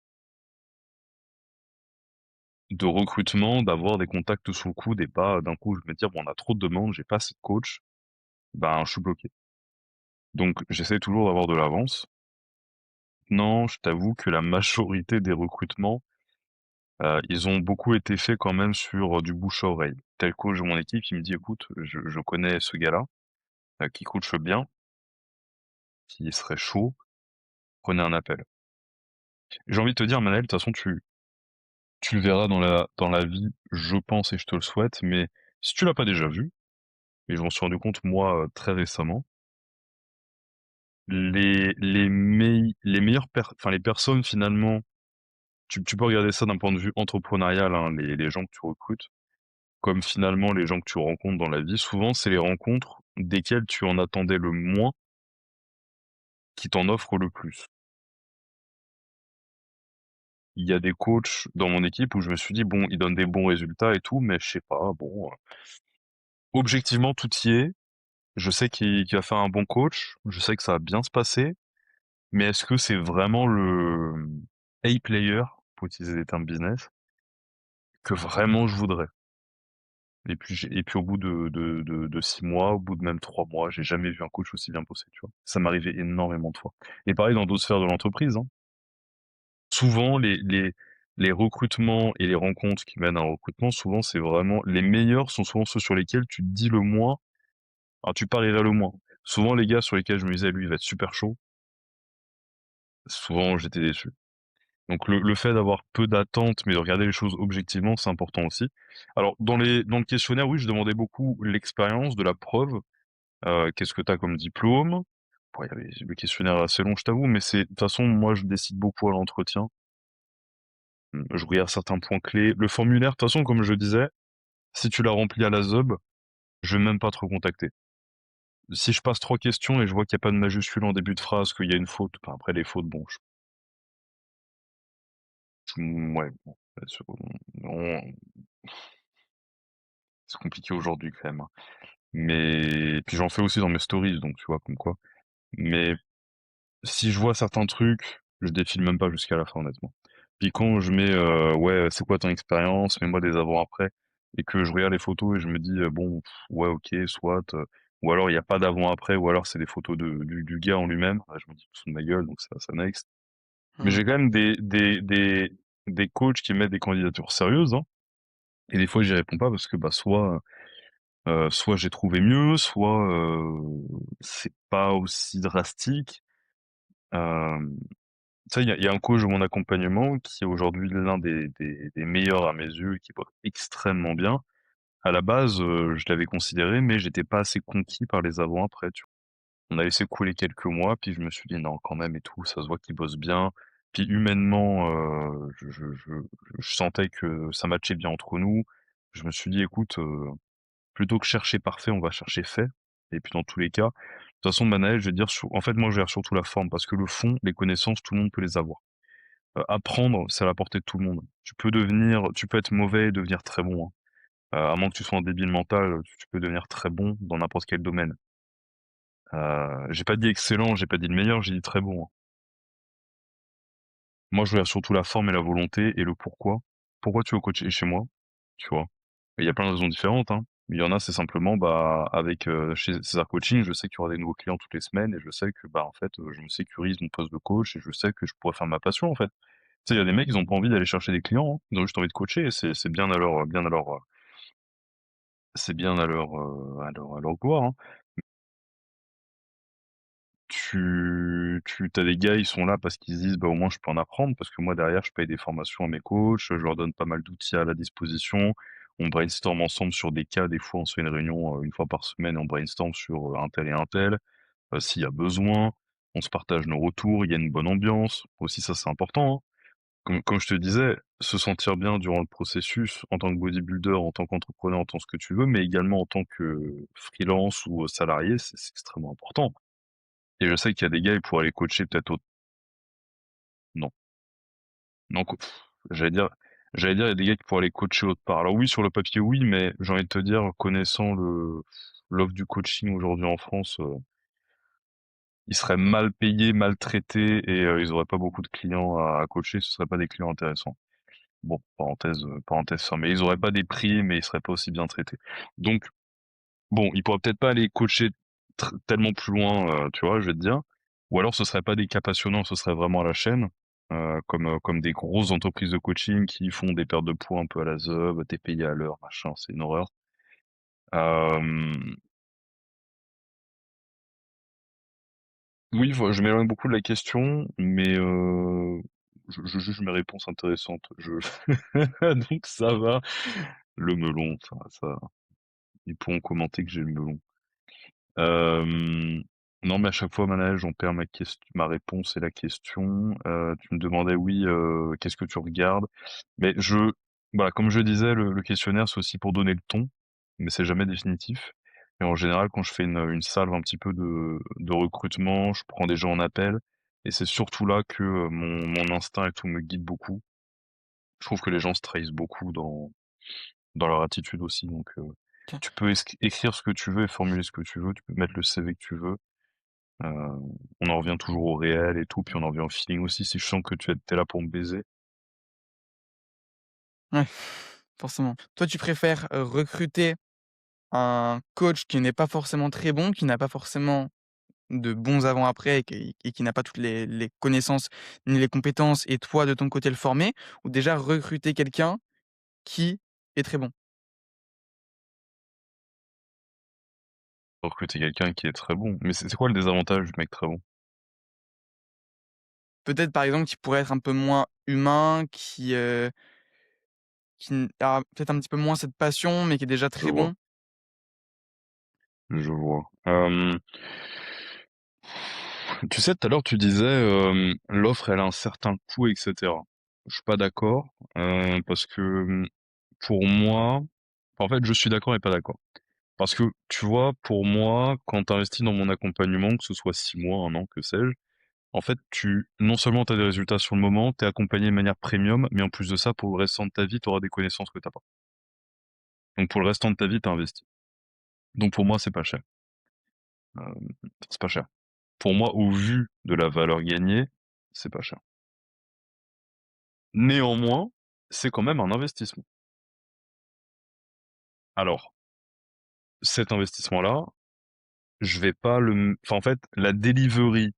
recrutement, d'avoir des contacts sous le coude et pas d'un coup je me dire: «Bon, on a trop de demandes, j'ai pas assez de coach», ben, je suis bloqué. Donc j'essaie toujours d'avoir de l'avance. Non, je t'avoue que la majorité des recrutements, ils ont beaucoup été faits quand même sur, du bouche à oreille. Tel coach de mon équipe qui me dit: «Écoute, je connais ce gars-là, qui coache bien, qui serait chaud, prenez un appel». J'ai envie de te dire, Manel, de toute façon, tu le verras dans la vie, je pense et je te le souhaite, mais si tu l'as pas déjà vu, et je m'en suis rendu compte moi, très récemment, les meilleures enfin les personnes finalement, tu peux regarder ça d'un point de vue entrepreneurial, hein, les gens que tu recrutes, comme finalement les gens que tu rencontres dans la vie, souvent c'est les rencontres desquelles tu en attendais le moins qui t'en offrent le plus. il y a des coachs dans mon équipe où je me suis dit: «Bon, ils donnent des bons résultats et tout, mais je sais pas, bon, objectivement, tout y est. Je sais qu'il va faire un bon coach, je sais que ça va bien se passer, mais est-ce que c'est vraiment le, A player, pour utiliser des termes business, que vraiment je voudrais?» Et puis au bout de 6 mois, au bout de même 3 mois, j'ai jamais vu un coach aussi bien bosser, tu vois? Ça m'arrivait énormément de fois et pareil dans d'autres sphères de l'entreprise, hein. Souvent les recrutements et les rencontres qui mènent à un recrutement, souvent c'est vraiment les meilleurs sont souvent ceux sur lesquels tu te dis le moins, enfin tu parierais le moins. Souvent les gars sur lesquels je me disais: «Lui, il va être super chaud», souvent j'étais déçu. Donc le fait d'avoir peu d'attentes, mais de regarder les choses objectivement, c'est important aussi. Alors dans le questionnaire, oui, je demandais beaucoup l'expérience, de la preuve. Qu'est-ce que tu as comme diplôme? Bon, il y avait le questionnaire est assez long, je t'avoue, mais c'est de toute façon, moi, je décide beaucoup à l'entretien. Je regarde certains points clés. Le formulaire, de toute façon, comme je disais, si tu l'as rempli à la zob, je vais même pas te recontacter. Si je passe 3 questions et je vois qu'il y a pas de majuscule en début de phrase, qu'il y a une faute, enfin, après les fautes, bon, ouais, bon, on c'est compliqué aujourd'hui quand même, hein. Mais puis j'en fais aussi dans mes stories, donc tu vois, comme quoi. Mais si je vois certains trucs, je défile même pas jusqu'à la fin, honnêtement. Puis quand je mets, ouais, c'est quoi ton expérience? Mets-moi des avant-après et que je regarde les photos et je me dis, bon, ouais, OK, soit, ou alors il y a pas d'avant-après ou alors c'est des photos du gars en lui-même. Ah, je me dis: «Tu te fous de ma gueule», donc ça next. Mais Mmh. j'ai quand même des coachs qui mettent des candidatures sérieuses, hein, et des fois j'y réponds pas parce que, bah, soit j'ai trouvé mieux, soit, c'est pas aussi drastique. Hem Tu sais, il y a un coach de mon accompagnement qui est aujourd'hui l'un des meilleurs à mes yeux et qui bosse extrêmement bien. À la base, je l'avais considéré, mais j'étais pas assez conquis par les avant-après, tu vois? On a laissé couler quelques mois, puis je me suis dit: «Non, quand même et tout, ça se voit qu'il bosse bien». Puis humainement, je sentais que ça matchait bien entre nous. Je me suis dit: «Écoute, plutôt que chercher parfait, on va chercher fait». Et puis dans tous les cas, de toute façon, Manahel, je vais dire en fait, moi, je gère surtout la forme parce que le fond, les connaissances, tout le monde peut les avoir. Apprendre, c'est à la portée de tout le monde. Tu peux être mauvais et devenir très bon, hein. À moins que tu sois un débile mental, tu peux devenir très bon dans n'importe quel domaine. J'ai pas dit excellent, j'ai pas dit le meilleur, j'ai dit très bon, hein. Moi, je regarde surtout la forme et la volonté et le pourquoi. Pourquoi tu veux coacher chez moi? Tu vois? Et il y a plein de raisons différentes, hein. Il y en a, c'est simplement, bah, avec, chez César Coaching, je sais qu'il y aura des nouveaux clients toutes les semaines et je sais que, bah, en fait, je me sécurise mon poste de coach et je sais que je pourrais faire ma passion, en fait. Tu sais, il y a des mecs, ils ont pas envie d'aller chercher des clients, hein. Ils ont juste envie de coacher et c'est c'est bien à leur gloire, hein. Tu des gars, ils sont là parce qu'ils se disent: «Bah, au moins je peux en apprendre», parce que moi derrière je paye des formations à mes coachs, je leur donne pas mal d'outils à la disposition. On brainstorm ensemble sur des cas, des fois on se fait une réunion, 1 fois par semaine et on brainstorm sur, un tel et un tel, s'il y a besoin. On se partage nos retours, il y a une bonne ambiance. Aussi ça c'est important, hein. Comme je te disais, se sentir bien durant le processus en tant que bodybuilder, en tant qu'entrepreneur, en tant que ce que tu veux, mais également en tant que freelance ou, salarié, c'est extrêmement important. Et je sais qu'il y a des gars, ils pourraient les coacher peut-être au non, non, j'allais dire, il y a des gars qui pourraient les coacher autre part. Alors oui, sur le papier, oui, mais j'ai envie de te dire, connaissant l'offre du coaching aujourd'hui en France, ils seraient mal payés, maltraités et ils auraient pas beaucoup de clients à coacher, ce seraient pas des clients intéressants. Bon, parenthèse fermée. Ils auraient pas des prix, mais ils seraient pas aussi bien traités. Donc bon, ils pourraient peut-être pas aller coacher tellement plus loin, tu vois, je vais te dire. Ou alors ce serait pas des cas passionnants, ce serait vraiment à la chaîne, comme des grosses entreprises de coaching qui font des pertes de poids un peu à la zob, tu payé à l'heure, machin, c'est une horreur. Hem, oui, je m'éloigne beaucoup de la question, mais je juge mes réponses intéressantes. Donc ça va. Le melon, ça ils pourront commenter que j'ai le melon. Hem, non, mais à chaque fois, manage, on perd ma réponse et la question. Tu me demandais, oui, qu'est-ce que tu regardes? Mais voilà, comme je disais, le questionnaire, c'est aussi pour donner le ton, mais c'est jamais définitif. Et en général, quand je fais une salve un petit peu de recrutement, je prends des gens en appel et c'est surtout là que, mon instinct et tout me guide beaucoup. Je trouve que les gens se trahissent beaucoup dans leur attitude aussi, donc OK. tu peux écrire ce que tu veux et formuler ce que tu veux, tu peux mettre le CV que tu veux. On en revient toujours au réel et tout, puis on en revient au feeling aussi. Si je sens que tu es là pour me baiser, Ouais, forcément. Toi, tu préfères, recruter un coach qui n'est pas forcément très bon, qui n'a pas forcément de bons avant-après et qui n'a pas toutes les connaissances ni les compétences et toi, de ton côté, le former? Ou déjà recruter quelqu'un qui est très bon? recruter quelqu'un qui est très bon. Mais c'est quoi le désavantage du mec très bon? Peut-être, par exemple, qui pourrait être un peu moins humain, qui n a peut-être un petit peu moins cette passion, mais qui est déjà Je très vois, bon? je vois. Tu sais, tout à l'heure, tu disais, l'offre, elle a un certain coût et cetera. Je suis pas d'accord, parce que, pour moi en fait, je suis d'accord et pas d'accord. Parce que, tu vois, pour moi, quand tu investis dans mon accompagnement, que ce soit 6 mois, 1 an, que sais-je, en fait, tu non seulement tu as des résultats sur le moment, tu es accompagné de manière premium, mais en plus de ça, pour le restant de ta vie, tu auras des connaissances que tu pas. Donc pour le restant de ta vie, tu as investi. Donc pour moi, c'est pas cher. C'est pas cher. Pour moi, au vu de la valeur gagnée, c'est pas cher. Néanmoins, c'est quand même un investissement. Alors, cet investissement-là, je vais pas en fait, la delivery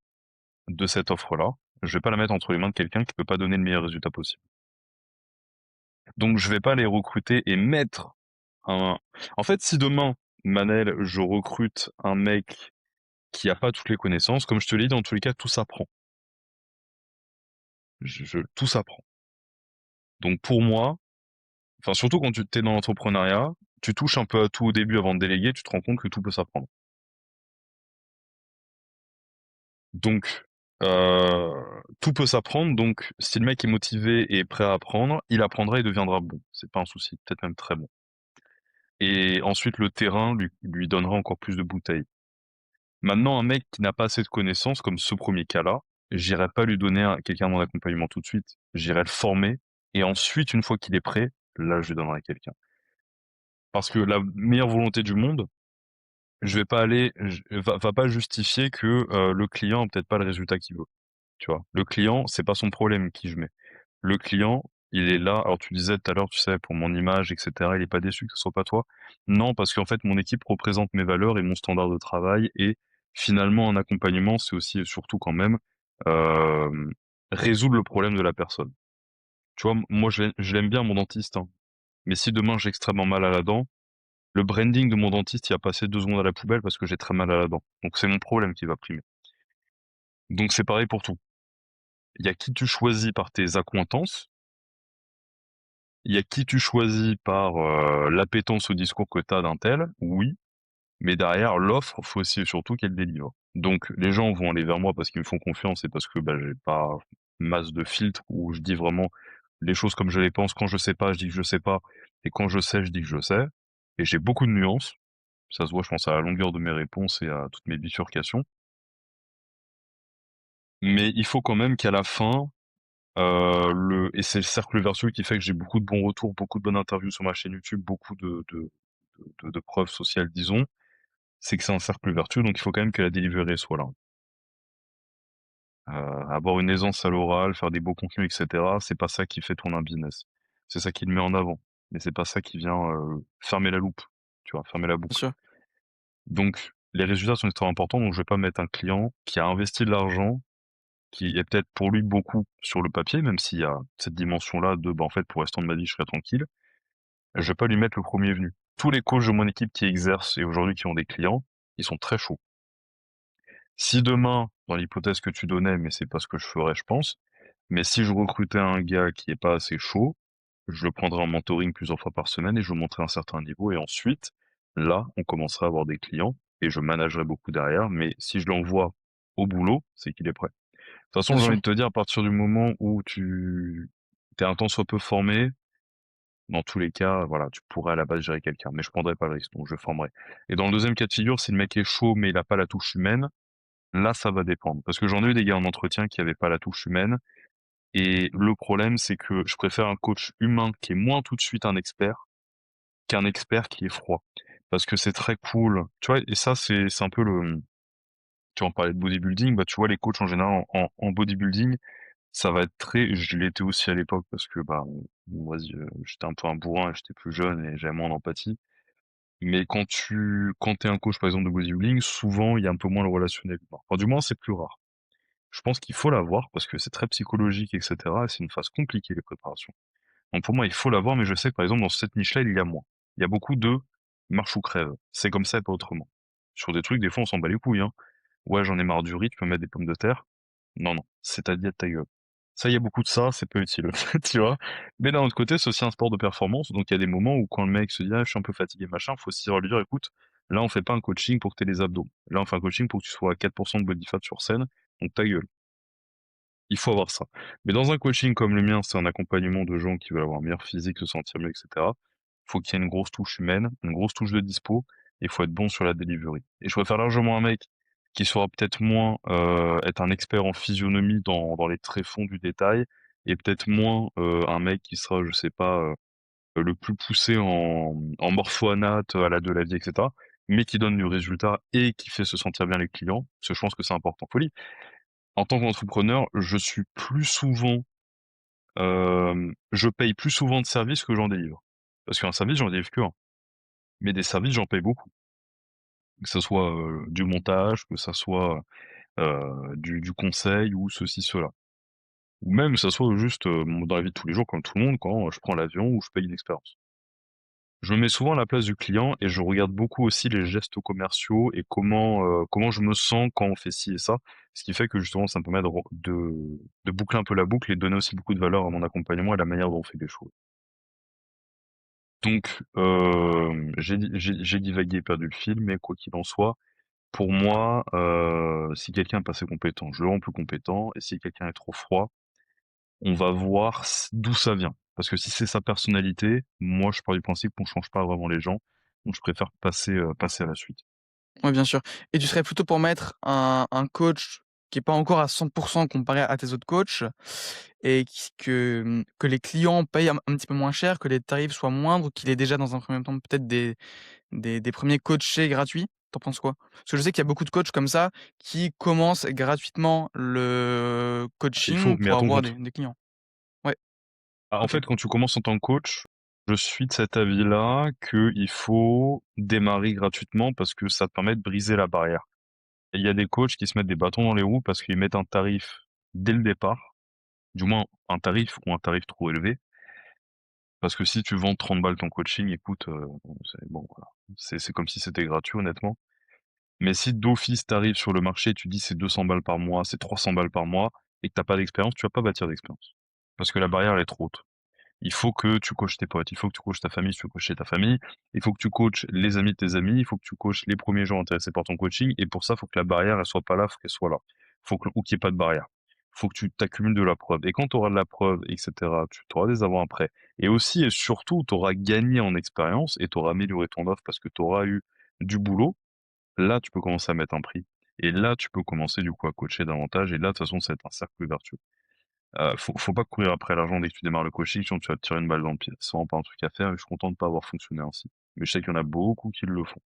de cette offre-là, je vais pas la mettre entre les mains de quelqu'un qui peut pas donner le meilleur résultat possible. Donc je vais pas les recruter et mettre un en fait, si demain, Manel, je recrute un mec qui a pas toutes les connaissances, comme je te l'ai dit, dans tous les cas, tout s'apprend. Tout s'apprend. Donc pour moi, enfin surtout quand tu es dans l'entrepreneuriat, tu touches un peu à tout au début avant de déléguer, tu te rends compte que tout peut s'apprendre. Donc, tout peut s'apprendre, donc si le mec est motivé et prêt à apprendre, il apprendra et deviendra bon. C'est pas un souci, peut-être même très bon. Et ensuite, le terrain lui donnera encore plus de bouteilles. Maintenant, un mec qui n'a pas assez de connaissances, comme ce premier cas-là, j'irai pas lui donner quelqu'un mon accompagnement tout de suite. J'irai le former et ensuite, une fois qu'il est prêt, là, je lui donnerai quelqu'un. Parce que la meilleure volonté du monde, je vais pas aller, va pas justifier que le client a peut-être pas le résultat qu'il veut. Tu vois? Le client, c'est pas son problème qui je mets. Le client, il est là. Alors tu disais tout à l'heure, tu sais, pour mon image, et cetera, il est pas déçu que ce soit pas toi. Non, parce qu'en fait, mon équipe représente mes valeurs et mon standard de travail et finalement, un accompagnement, c'est aussi et surtout quand même, hem, résoudre le problème de la personne. Tu vois? Moi, je l'aime bien mon dentiste, hein, mais si demain j'ai extrêmement mal à la dent, le branding de mon dentiste, il va passer 2 secondes à la poubelle parce que j'ai très mal à la dent. Donc c'est mon problème qui va primer. Donc c'est pareil pour tout. Il y a qui tu choisis par tes accointances. Il y a qui tu choisis par, l'appétence au discours que tu as d'un tel, oui, mais derrière l'offre, faut aussi et surtout qu'elle délivre. Donc les gens vont aller vers moi parce qu'ils me font confiance et parce que, bah, j'ai pas masse de filtres où je dis vraiment les choses comme je les pense. Quand je sais pas, je dis que je sais pas et quand je sais, je dis que je sais et j'ai beaucoup de nuances. Ça se voit, je pense, à la longueur de mes réponses et à toutes mes bifurcations. Mais il faut quand même qu'à la fin, le et c'est le cercle vertueux qui fait que j'ai beaucoup de bons retours, beaucoup de bonnes interviews sur ma chaîne YouTube, beaucoup de preuves sociales, disons. C'est que c'est un cercle vertueux, donc il faut quand même que la delivery soit là. Avoir une aisance à l'oral, faire des beaux contenus, et cetera, c'est pas ça qui fait tourner un business. C'est ça qui le met en avant, mais c'est pas ça qui vient, fermer la loupe, tu vois? Fermer la Bien boucle. sûr, Donc les résultats sont extrêmement importants, donc je vais pas mettre un client qui a investi de l'argent, qui est peut-être pour lui beaucoup sur le papier, même s'il y a cette dimension-là de, bah, en fait, pour le restant de ma vie, je serai tranquille. Je vais pas lui mettre le premier venu. Tous les coachs de mon équipe qui exercent et aujourd'hui qui ont des clients, ils sont très chauds. Si demain, dans l'hypothèse que tu donnais, mais c'est pas ce que je ferais, je pense, mais si je recrutais un gars qui est pas assez chaud, je le prendrais en mentoring plusieurs fois par semaine et je lui montrerais un certain niveau et ensuite, là, on commencerait à avoir des clients et je managerais beaucoup derrière, mais si je l'envoie au boulot, c'est qu'il est prêt. De toute façon, bien j'ai envie sûr, de te dire, à partir du moment où tu es un tant soit peu formé, dans tous les cas, voilà, tu pourrais à la base gérer quelqu'un, mais je prendrais pas le risque, donc je formerai. Et dans le deuxième cas de figure, si le mec est chaud, mais il a pas la touche humaine, là, ça va dépendre. Parce que j'en ai eu des gars en entretien qui avaient pas la touche humaine, Et le problème, c'est que je préfère un coach humain qui est moins tout de suite un expert, qu'un expert qui est froid. Parce que c'est très cool, tu vois? Et ça, c'est un peu tu en parlais de bodybuilding, bah, tu vois, les coachs en général en bodybuilding, ça va être très je l'étais aussi à l'époque parce que, bah, bon, vas-y, j'étais un peu un bourrin et j'étais plus jeune et j'avais moins d'empathie. Mais quand tu es un coach, par exemple, de bodybuilding, souvent, il y a un peu moins le relationnel humain. Enfin, du moins, c'est plus rare. Je pense qu'il faut l'avoir parce que c'est très psychologique et cetera et c'est une phase compliquée, les préparations. Donc pour moi, il faut l'avoir, mais je sais que, par exemple, dans cette niche-là, il y a moins. Il y a beaucoup de marche ou crève. C'est comme ça et pas autrement. Sur des trucs, des fois, on s'en bat les couilles, hein. Ouais, j'en ai marre du riz, tu peux mettre des pommes de terre. Non, non, c'est ta diète, ta gueule. Ça, il y a beaucoup de ça, c'est pas utile, tu vois. Mais d'un autre côté, c'est aussi un sport de performance, donc il y a des moments où quand le mec se dit, ah, je suis un peu fatigué, machin, faut aussi lui dire, écoute, là, on fait pas un coaching pour que t'aies les abdos. Là, on fait un coaching pour que tu sois à 4% de body fat sur scène, donc ta gueule. Il faut avoir ça. Mais dans un coaching comme le mien, c'est un accompagnement de gens qui veulent avoir un meilleur physique, se sentir mieux, etc. Faut qu'il y ait une grosse touche humaine, une grosse touche de dispo, et il faut être bon sur la delivery. Et je préfère largement un mec qui saura peut-être moins être un expert en physionomie dans les tréfonds du détail, et peut-être moins un mec qui sera, je sais pas, le plus poussé en morpho-anat à la Delavier, etc. Mais qui donne du résultat et qui fait se sentir bien les clients, parce que je pense que c'est important. Folie. En tant qu'entrepreneur, je suis plus souvent je paye plus souvent de services que j'en délivre. Parce qu'un service, j'en délivre qu'1, mais des services, j'en paye beaucoup. Que ça soit, du montage, que ça soit, du conseil ou ceci, cela. Ou même que ça soit juste, dans la vie de tous les jours comme tout le monde quand je prends l'avion ou je paye une expérience. Je me mets souvent à la place du client et je regarde beaucoup aussi les gestes commerciaux et comment je me sens quand on fait ci et ça. Ce qui fait que justement ça me permet de boucler un peu la boucle et de donner aussi beaucoup de valeur à mon accompagnement et à la manière dont on fait les choses. Donc, j'ai divagué, perdu le fil, mais quoi qu'il en soit, pour moi, si quelqu'un est pas assez compétent, je le rends plus compétent et si quelqu'un est trop froid, on va voir d'où ça vient. Parce que si c'est sa personnalité, moi je pars du principe qu'on change pas vraiment les gens, donc je préfère passer à la suite. Ouais, bien sûr, et tu serais plutôt pour mettre un coach qui est pas encore à 100 comparé à tes autres coachs et que les clients payent un petit peu moins cher, que les tarifs soient moindres, qu'il ait déjà dans un premier temps peut-être des 1ers coachés gratuits? Tu penses quoi? Parce que je sais qu'il y a beaucoup de coachs comme ça qui commencent gratuitement le Il faut, coaching mais à pour ton avoir compte. des clients. Ouais, Ah, en OK. fait, quand tu commences en tant que coach, je suis de cet avis-là qu'il faut démarrer gratuitement parce que ça te permet de briser la barrière. Et il y a des coachs qui se mettent des bâtons dans les roues parce qu'ils mettent un tarif dès le départ, du moins un tarif ou un tarif trop élevé. Parce que si tu vends 30 balles ton coaching, écoute, c'est bon, voilà. C'est comme si c'était gratuit, honnêtement. Mais si d'office t'arrives sur le marché, tu dis c'est 200 balles par mois, c'est 300 balles par mois, et que t'as pas d'expérience, tu vas pas bâtir d'expérience. Parce que la barrière, elle est trop haute. Il faut que tu coaches tes potes, il faut que tu coaches ta famille si tu veux coacher ta famille, il faut que tu coaches les amis de tes amis, il faut que tu coaches les premiers gens intéressés par ton coaching, et pour ça, il faut que la barrière, elle soit pas là, faut qu'elle soit là. Ou qu'il y ait pas de barrière. Faut que tu t'accumules de la preuve. Et quand tu auras de la preuve, etc., tu auras des avoirs après. Et aussi et surtout, tu auras gagné en expérience et tu auras amélioré ton offre parce que tu auras eu du boulot. Là, tu peux commencer à mettre un prix. Et là, tu peux commencer du coup à coacher davantage. Et là, de toute façon, ça va être un cercle vertueux. Faut pas courir après l'argent dès que tu démarres le coaching, sinon tu vas te tirer une balle dans le pied. C'est vraiment pas un truc à faire et je suis content de pas avoir fonctionné ainsi. Mais je sais qu'il y en a beaucoup qui le font.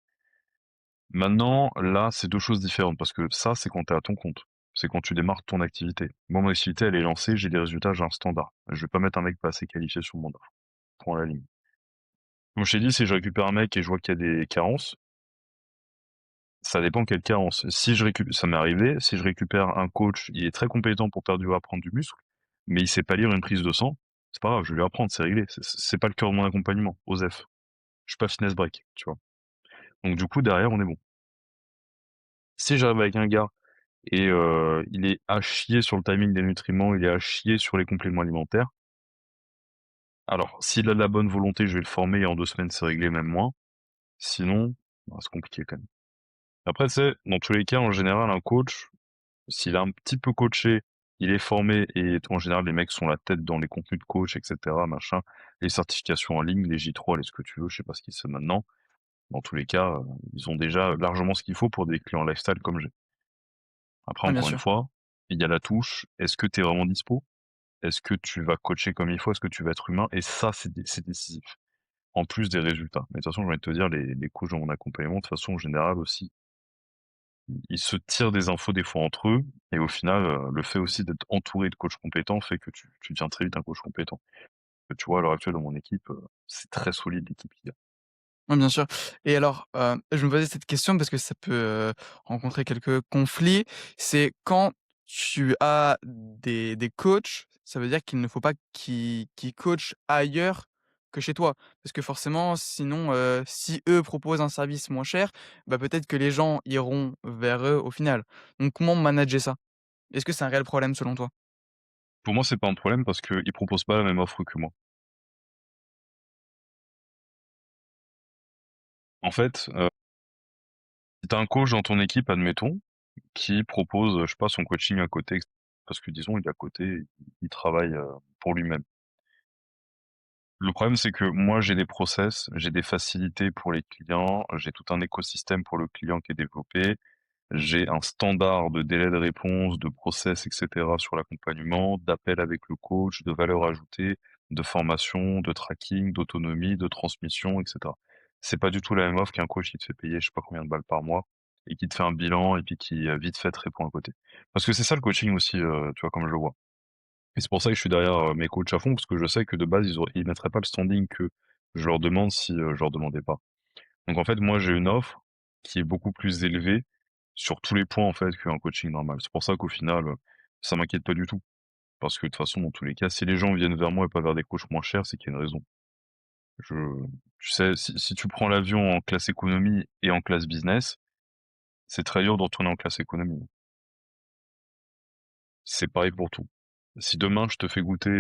Maintenant, là, c'est 2 choses différentes parce que ça, c'est quand tu es à ton compte. C'est quand tu démarres ton activité. Moi, mon activité, elle est lancée, j'ai des résultats, j'ai un standard. Je vais pas mettre un mec pas assez qualifié sur mon offre. Point à la ligne. Comme je t'ai dit, si je récupère un mec et je vois qu'il y a des carences, ça dépend quelle carence. Si je récupère, ça m'est arrivé, si je récupère un coach, il est très compétent pour perdre du poids, prendre du muscle, mais il sait pas lire une prise de sang, c'est pas grave, je vais lui apprendre, c'est réglé. C'est pas le cœur de mon accompagnement, OSEF. Je suis pas fitness break, tu vois. Donc du coup, derrière, on est bon. Si j'arrive avec un gars et il est à chier sur le timing des nutriments, il est à chier sur les compléments alimentaires, alors s'il a de la bonne volonté, je vais le former et en 2 semaines, c'est réglé, même moins. Sinon, bah, c'est compliqué quand même. Après, c'est dans tous les cas, en général, un coach, s'il a un petit peu coaché, il est formé et en général, les mecs sont la tête dans les contenus de coach, et cetera, machin. Les certifications en ligne, les J3, les ce que tu veux, je sais pas ce qu'ils sont maintenant. Dans tous les cas, ils ont déjà largement ce qu'il faut pour des clients lifestyle comme j'ai. Après, Ouais, bien encore une sûr. fois, il y a la touche, est-ce que tu es vraiment dispo? Est-ce que tu vas coacher comme il faut? Est-ce que tu vas être humain? Et ça, c'est décisif, en plus des résultats. Mais de toute façon, j'ai envie de te dire, les coachs dans mon accompagnement, de toute façon, en général aussi, ils se tirent des infos des fois entre eux et au final, le fait aussi d'être entouré de coachs compétents fait que tu deviens très vite un coach compétent. Tu vois, à l'heure actuelle, dans mon équipe, c'est très solide l'équipe qu'il y a. Ouais, bien sûr. Et alors, je me posais cette question parce que ça peut, rencontrer quelques conflits. C'est quand tu as des coachs, ça veut dire qu'il ne faut pas qu'ils coachent ailleurs que chez toi. Parce que forcément, sinon, si eux proposent un service moins cher, bah, peut-être que les gens iront vers eux au final. Donc comment manager ça? Est-ce que c'est un réel problème selon toi? Pour moi, c'est pas un problème parce qu'ils proposent pas la même offre que moi. En fait, si tu as un coach dans ton équipe, admettons, qui propose, je sais pas, son coaching à côté, parce que disons, il est à côté, il travaille, pour lui-même. Le problème, c'est que moi, j'ai des process, j'ai des facilités pour les clients, j'ai tout un écosystème pour le client qui est développé, j'ai un standard de délai de réponse, de process, et cetera, sur l'accompagnement, d'appel avec le coach, de valeur ajoutée, de formation, de tracking, d'autonomie, de transmission, et cetera. C'est pas du tout la même offre qu'un coach qui te fait payer je sais pas combien de balles par mois et qui te fait un bilan et puis qui, vite fait te répond à côté. Parce que c'est ça le coaching aussi, tu vois, comme je le vois. Et c'est pour ça que je suis derrière, mes coachs à fond, parce que je sais que de base, ils mettraient pas le standing que je leur demande si, je leur demandais pas. Donc en fait, moi, j'ai une offre qui est beaucoup plus élevée sur tous les points, en fait, qu'un coaching normal. C'est pour ça qu'au final, ça m'inquiète pas du tout. Parce que de toute façon, dans tous les cas, si les gens viennent vers moi et pas vers des coachs moins chers, c'est qu'il y a une raison. Je Tu sais, si tu prends l'avion en classe économie et en classe business, c'est très dur de retourner en classe économie. C'est pareil pour tout. Si demain je te fais goûter,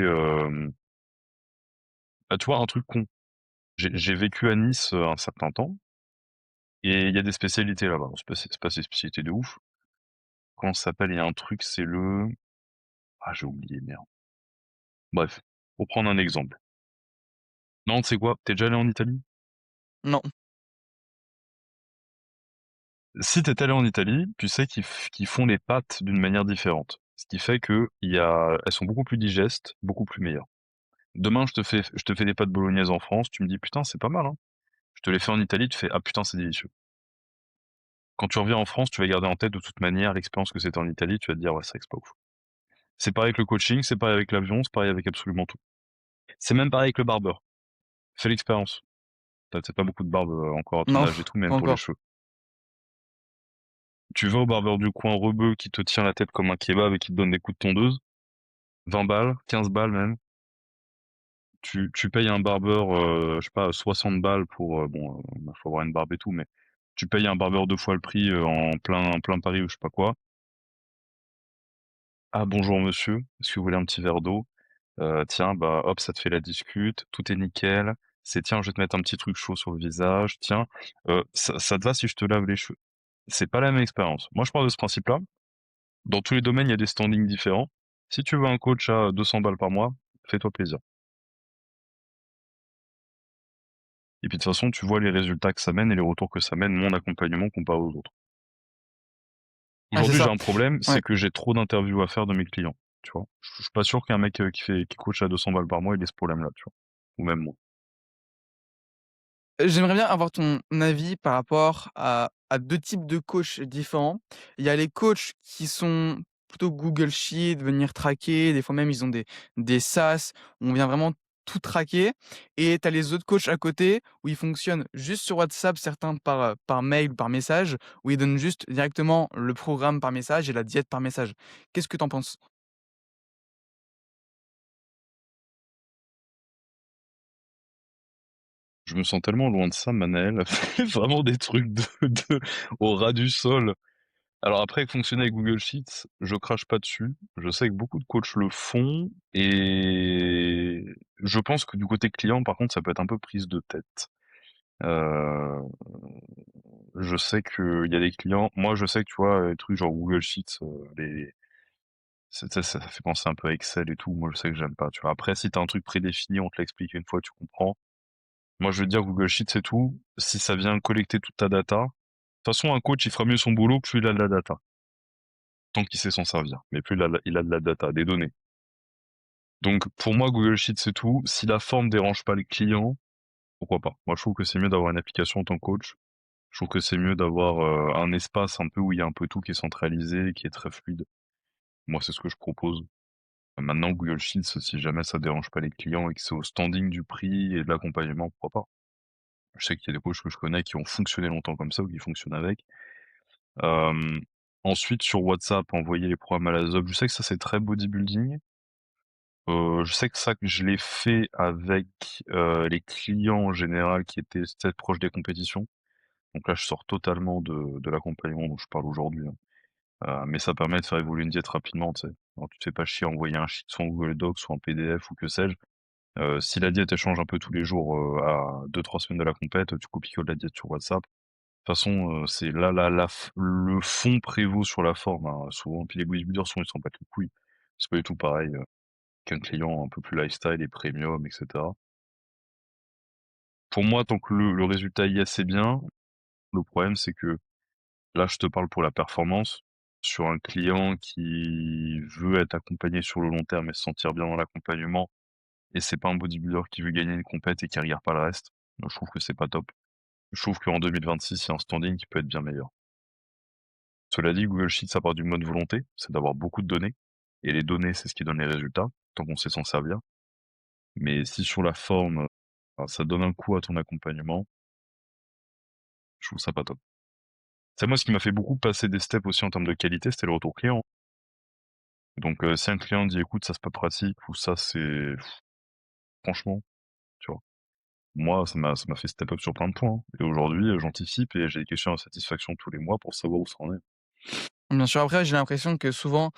bah, tu vois, un truc con, j'ai vécu à Nice, un certain temps et il y a des spécialités là-bas. Bon, c'est pas des spécialités de ouf. Comment ça s'appelle? Il y a un truc, c'est le ah, j'ai oublié, merde. Bref, pour prendre un exemple. Non, tu sais quoi? Tu déjà allé en Italie? Non. Si tu allé en Italie, tu sais qu'ils font les pâtes d'une manière différente. Ce qui fait que elles sont beaucoup plus digestes, beaucoup plus meilleures. Demain, je te fais des pâtes bolognaises en France, tu me dis: «Putain, c'est pas mal, hein». Je te les fais en Italie, tu fais: «Ah putain, c'est délicieux». Quand tu reviens en France, tu vas garder en tête de toute manière l'expérience que c'était en Italie, tu vas te dire: «Ouais, c'est vrai que c'est pas ouf». C'est pareil avec le coaching, c'est pareil avec l'avion, c'est pareil avec absolument tout. C'est même pareil avec le barbeur. Fais l'expérience. Tu peut-être pas beaucoup de barbe, encore à ton Non, âge et tout, pas même pour les encore. cheveux. Tu vas au barbeur du coin rebeu qui te tient la tête comme un kebab et qui te donne des coups de tondeuse, 20 balles, 15 balles même. Tu payes un barbeur, je sais pas, 60 balles pour, bon, bah, faut avoir une barbe et tout, mais tu payes un barbeur 2 fois le prix, en plein Paris ou je sais pas quoi. «Ah bonjour monsieur, est-ce que vous voulez un petit verre d'eau?» Tiens, bah, hop, ça te fait la discute, tout est nickel. C'est: «Tiens, je vais te mettre un petit truc chaud sur le visage. Tiens, ça te va si je te lave les cheveux?» C'est pas la même expérience. Moi, je pars de ce principe-là. Dans tous les domaines, il y a des standings différents. Si tu veux un coach à 200 balles par mois, fais-toi plaisir. Et puis de toute façon, tu vois les résultats que ça mène et les retours que ça mène, mon accompagnement comparé aux autres. Ah, c'est Aujourd'hui, j'ai ça. un problème, Ouais. c'est que j'ai trop d'interviews à faire de mes clients, tu vois? Je suis pas sûr qu'un mec, qui coach à 200 balles par mois, il ait ce problème-là, tu vois? Ou même moi. J'aimerais bien avoir ton avis par rapport à 2 types de coachs différents. Il y a les coachs qui sont plutôt Google Sheet, venir traquer, des fois même ils ont des SaaS où on vient vraiment tout traquer, et tu as les autres coachs à côté où ils fonctionnent juste sur WhatsApp, certains par mail ou par message, où ils donnent juste directement le programme par message et la diète par message. Qu'est-ce que tu en penses? Je me sens tellement loin de ça, Manel. Vraiment des trucs de au ras du sol. Alors après, fonctionner avec Google Sheets, je crache pas dessus. Je sais que beaucoup de coachs le font et je pense que du côté client, par contre, ça peut être un peu prise de tête. Heu, je sais qu'il y a des clients moi, je sais que, tu vois, les trucs genre Google Sheets, les ça fait penser un peu à Excel et tout. Moi, je sais que j'aime pas, tu vois? Après, si tu as un truc prédéfini, on te l'explique une fois, tu comprends. Moi, je veux dire Google Sheets, c'est tout. Si ça vient collecter toute ta data, de toute façon, un coach, il fera mieux son boulot plus il a de la data, tant qu'il sait s'en servir. Mais plus il a de la data, des données. Donc pour moi, Google Sheets, c'est tout. Si la forme dérange pas les clients, pourquoi pas? Moi, je trouve que c'est mieux d'avoir une application en tant que coach. Je trouve que c'est mieux d'avoir, un espace un peu où il y a un peu tout qui est centralisé, qui est très fluide. Moi, c'est ce que je propose. Maintenant, Google Sheets, si jamais ça dérange pas les clients et que c'est au standing du prix et de l'accompagnement, pourquoi pas? Je sais qu'il y a des coachs que je connais qui ont fonctionné longtemps comme ça ou qui fonctionnent avec. Hem, Ensuite sur WhatsApp, envoyer les programmes à la ZOP, je sais que ça c'est très bodybuilding. Je sais que ça que je l'ai fait avec, les clients en général qui étaient peut-être proches des compétitions. Donc là, je sors totalement de l'accompagnement dont je parle aujourd'hui, hein. Mais ça permet de faire évoluer une diète rapidement, tu sais? Alors tu te fais pas chier à envoyer un sheet soit en Google Docs, soit en PDF ou que sais-je. Si la diète elle change un peu tous les jours, à 2-3 semaines de la compète, tu copies-colles la diète sur WhatsApp. De toute façon, c'est là la f le fond prévaut sur la forme, hein, souvent. Puis les bodybuilders souvent ils s'en battent les couilles. C'est pas du tout pareil, qu'un client un peu plus lifestyle et premium et cetera. Pour moi, tant que le résultat y est, c'est bien. Le problème, c'est que là, je te parle pour la performance. Sur un client qui veut être accompagné sur le long terme et se sentir bien dans l'accompagnement, et c'est pas un bodybuilder qui veut gagner une compète et qui regarde pas le reste, je trouve que c'est pas top. Je trouve qu'en 2026, il y a un standing qui peut être bien meilleur. Cela dit, Google Sheets, ça part d'une bonne volonté, c'est d'avoir beaucoup de données. Et les données, c'est ce qui donne les résultats, tant qu'on sait s'en servir. Mais si sur la forme, ça donne un coup à ton accompagnement, je trouve ça pas top. C'est moi ce qui m'a fait beaucoup passer des steps aussi en termes de qualité, c'était le retour client. Donc, si un client dit: «Écoute, ça c'est pas pratique» ou «Ça c'est franchement», tu vois? Moi, ça m'a fait step up sur plein de points, hein. Et aujourd'hui, j'anticipe et j'ai des questions de satisfaction tous les mois pour savoir où ça en est. Bien sûr, après, j'ai l'impression que souvent,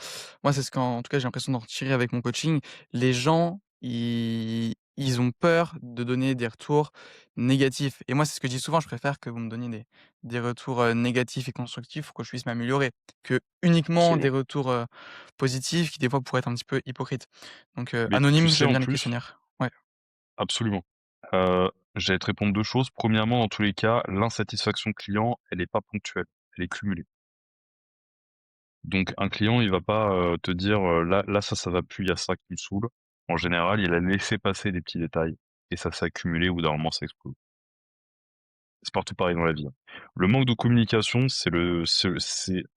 moi, c'est ce qu'en tout cas, j'ai l'impression d'en retirer avec mon coaching. Les gens, ils ont peur de donner des retours négatifs et moi, c'est ce que je dis souvent, je préfère que vous me donniez des retours, négatifs et constructifs pour que je puisse m'améliorer, que uniquement des Absolument. retours, positifs qui, des fois, pourraient être un petit peu hypocrites. Donc, Mais tu anonyme, sais, j'aime en bien les plus questionnaires. Ouais, absolument. J'allais te répondre 2 choses. Premièrement, dans tous les cas, l'insatisfaction client, elle est pas ponctuelle, elle est cumulée. Donc un client, il va pas, te dire, «Là, ça va plus, il y a ça qui me saoule». En général, il a laissé passer des petits détails et ça s'est accumulé, au bout d'un moment, ça explose. C'est partout pareil dans la vie, hein. Le manque de communication, c'est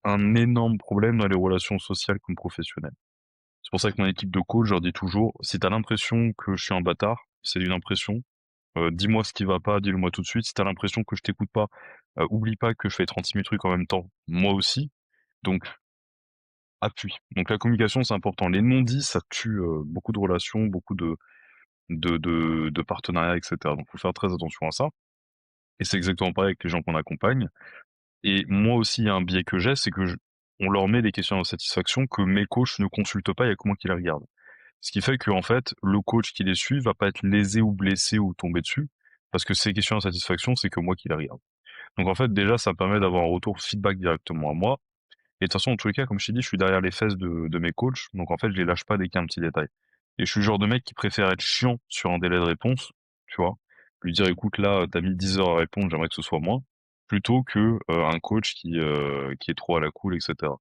un énorme problème dans les relations sociales comme professionnelles. C'est pour ça que mon équipe de coach, je leur dis toujours: «Si tu as l'impression que je suis un bâtard, c'est une impression. Dis-moi ce qui va pas, dis-le moi tout de suite. Si tu as l'impression que je t'écoute pas, oublie pas que je fais 36 000 trucs en même temps, moi aussi, donc appuie». Donc la communication, c'est important. Les non-dits, ça tue, beaucoup de relations, beaucoup de partenariats et cetera. Donc faut faire très attention à ça et c'est exactement pareil avec les gens qu'on accompagne. Et moi aussi, il y a un biais que j'ai, c'est que on leur met des questions de satisfaction que mes coachs ne consultent pas, il y a que moi qui les regarde. Ce qui fait qu'en fait, le coach qui les suit va pas être lésé ou blessé ou tomber dessus, parce que ces questions de satisfaction, c'est que moi qui les regarde. Donc en fait, déjà, ça me permet d'avoir un retour feedback directement à moi. Et de toute façon, dans tous les cas, comme je t'ai dit, je suis derrière les fesses de mes coachs, donc en fait, je les lâche pas dès qu'il y a un petit détail. Et je suis le genre de mec qui préfère être chiant sur un délai de réponse, tu vois, lui dire: «Écoute, là, t'as mis 10 heures à répondre, j'aimerais que ce soit moins», plutôt que, un coach qui est trop à la cool et cetera.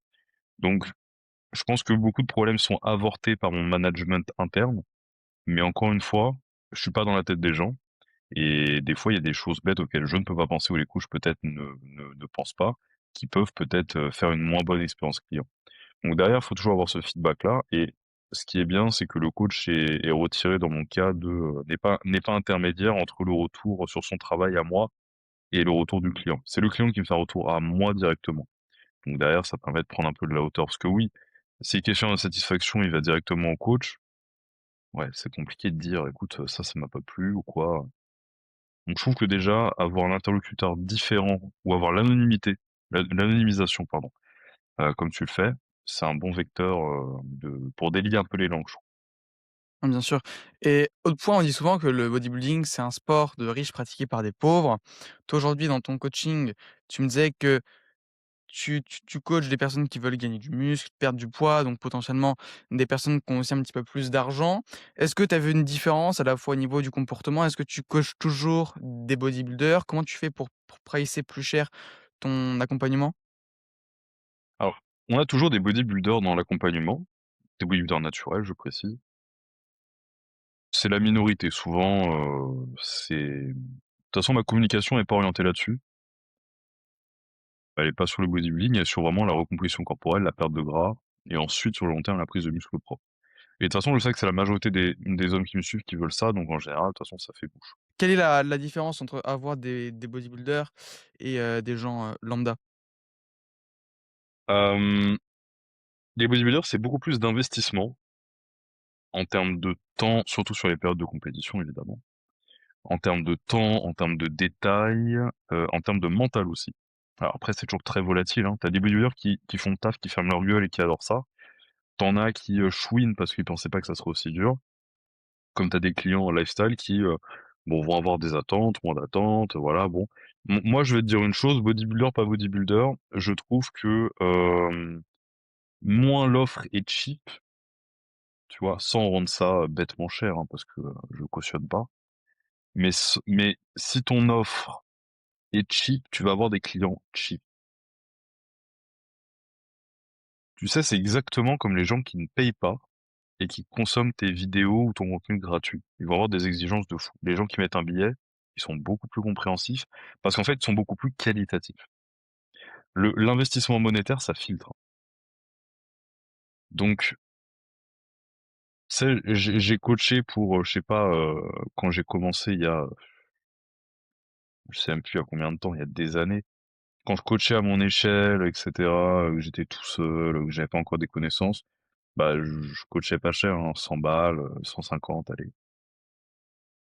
Donc je pense que beaucoup de problèmes sont avortés par mon management interne, mais encore une fois, je suis pas dans la tête des gens et des fois, il y a des choses bêtes auxquelles je ne peux pas penser ou les coachs peut-être ne pensent pas, qui peuvent peut-être, faire une moins bonne expérience client. Donc derrière, il faut toujours avoir ce feedback-là et ce qui est bien, c'est que le coach est retiré dans mon cas n'est pas intermédiaire entre le retour sur son travail à moi et le retour du client. C'est le client qui me fait un retour à moi directement. Donc derrière, ça permet de prendre un peu de la hauteur parce que oui, si question d'insatisfaction, il va directement au coach, ouais, c'est compliqué de dire: «Écoute, ça m'a pas plu» ou quoi. Donc je trouve que déjà avoir un interlocuteur différent ou avoir l'anonymisation pardon, comme tu le fais, c'est un bon vecteur, de pour délier un peu les langues, je trouve. bien sûr et autre point, on dit souvent que le bodybuilding, c'est un sport de riches pratiqué par des pauvres. Toi, aujourd'hui, dans ton coaching, tu me disais que tu coaches des personnes qui veulent gagner du muscle, perdre du poids, donc potentiellement des personnes qui ont aussi un petit peu plus d'argent. Est-ce que tu as vu une différence à la fois au niveau du comportement? Est-ce que tu coaches toujours des bodybuilders? Comment tu fais pour pricer plus cher ton accompagnement? Alors, on a toujours des bodybuilders dans l'accompagnement, des bodybuilders naturels, je précise. C'est la minorité. Souvent, c'est de toute façon, ma communication est pas orientée là-dessus. Elle est pas sur le bodybuilding, elle est sur vraiment la recomposition corporelle, la perte de gras et ensuite, sur le long terme, la prise de muscle propre. Et de toute façon, je sais que c'est la majorité des hommes qui me suivent qui veulent ça, donc en général, de toute façon, ça fait bouche. Quelle est la différence entre avoir des bodybuilders et des gens, lambda? Hem, les bodybuilders, c'est beaucoup plus d'investissement en termes de temps, surtout sur les périodes de compétition, évidemment. En termes de temps, en termes de détails, en termes de mental aussi. Alors après, c'est toujours très volatile, hein. Tu des bodybuilders qui font le taf, qui ferment leur gueule et qui adorent ça. T'en as qui, chouinent parce qu'ils pensaient pas que ça serait aussi dur. Comme t'as des clients en lifestyle qui, bon, vont avoir des attentes, moins d'attentes, voilà, bon. Moi, je vais te dire une chose, bodybuilder, pas bodybuilder, je trouve que, moins l'offre est cheap, tu vois? Sans rendre ça, bêtement cher, hein, parce que, je cautionne pas. Mais si ton offre est cheap, tu vas avoir des clients cheap. Tu sais, c'est exactement comme les gens qui ne payent pas et qui consomment tes vidéos ou ton contenu gratuit. Ils vont avoir des exigences de fou. Les gens qui mettent un billet, ils sont beaucoup plus compréhensifs parce qu'en fait, ils sont beaucoup plus qualitatifs. L'investissement monétaire, ça filtre. Donc, tu sais, j'ai coaché pour, je sais pas, quand j'ai commencé il y a, je sais même plus il y a combien de temps, il y a des années. Quand je coachais à mon échelle, et cetera, que j'étais tout seul, que j'avais pas encore des connaissances, bah, je coachais pas cher, hein, 100 balles, 150, allez.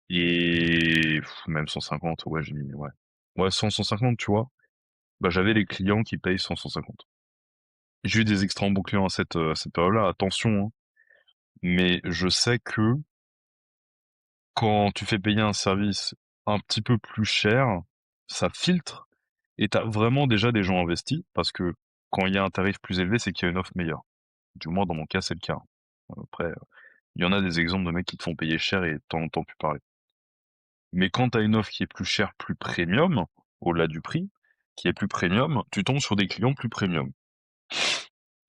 Et même 150, ouais, j'ai mis, ouais. Ouais, 100-150, tu vois. Bah, j'avais les clients qui payent 100-150. J'ai eu des extra bons clients à cette période-là, attention, hein. Mais je sais que quand tu fais payer un service un petit peu plus cher, ça filtre et t'as vraiment déjà des gens investis parce que quand il y a un tarif plus élevé, c'est qu'il y a une offre meilleure. Du moins, dans mon cas, c'est le cas. Après, il y en a des exemples de mecs qui te font payer cher et t'en entends plus parler. Mais quand tu as une offre qui est plus chère, plus premium, au-delà du prix, qui est plus premium, tu tombes sur des clients plus premium.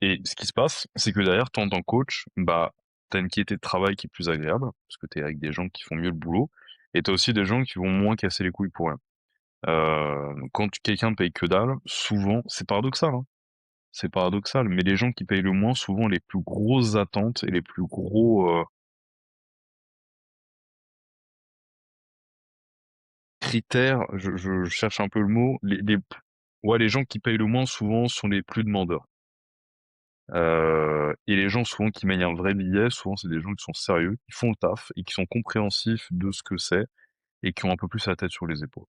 Et ce qui se passe, c'est que derrière, toi, en tant que coach, bah, tu as une qualité de travail qui est plus agréable, parce que tu es avec des gens qui font mieux le boulot, et tu as aussi des gens qui vont moins casser les couilles pour rien. Quand quelqu'un paye que dalle, souvent, c'est paradoxal, hein, c'est paradoxal, mais les gens qui payent le moins, souvent, les plus grosses attentes et les plus gros critères, je cherche un peu le mot, ouais, les gens qui payent le moins, souvent, sont les plus demandeurs. Et les gens souvent qui mènent un vrai billet, souvent c'est des gens qui sont sérieux, qui font le taf et qui sont compréhensifs de ce que c'est et qui ont un peu plus la tête sur les épaules.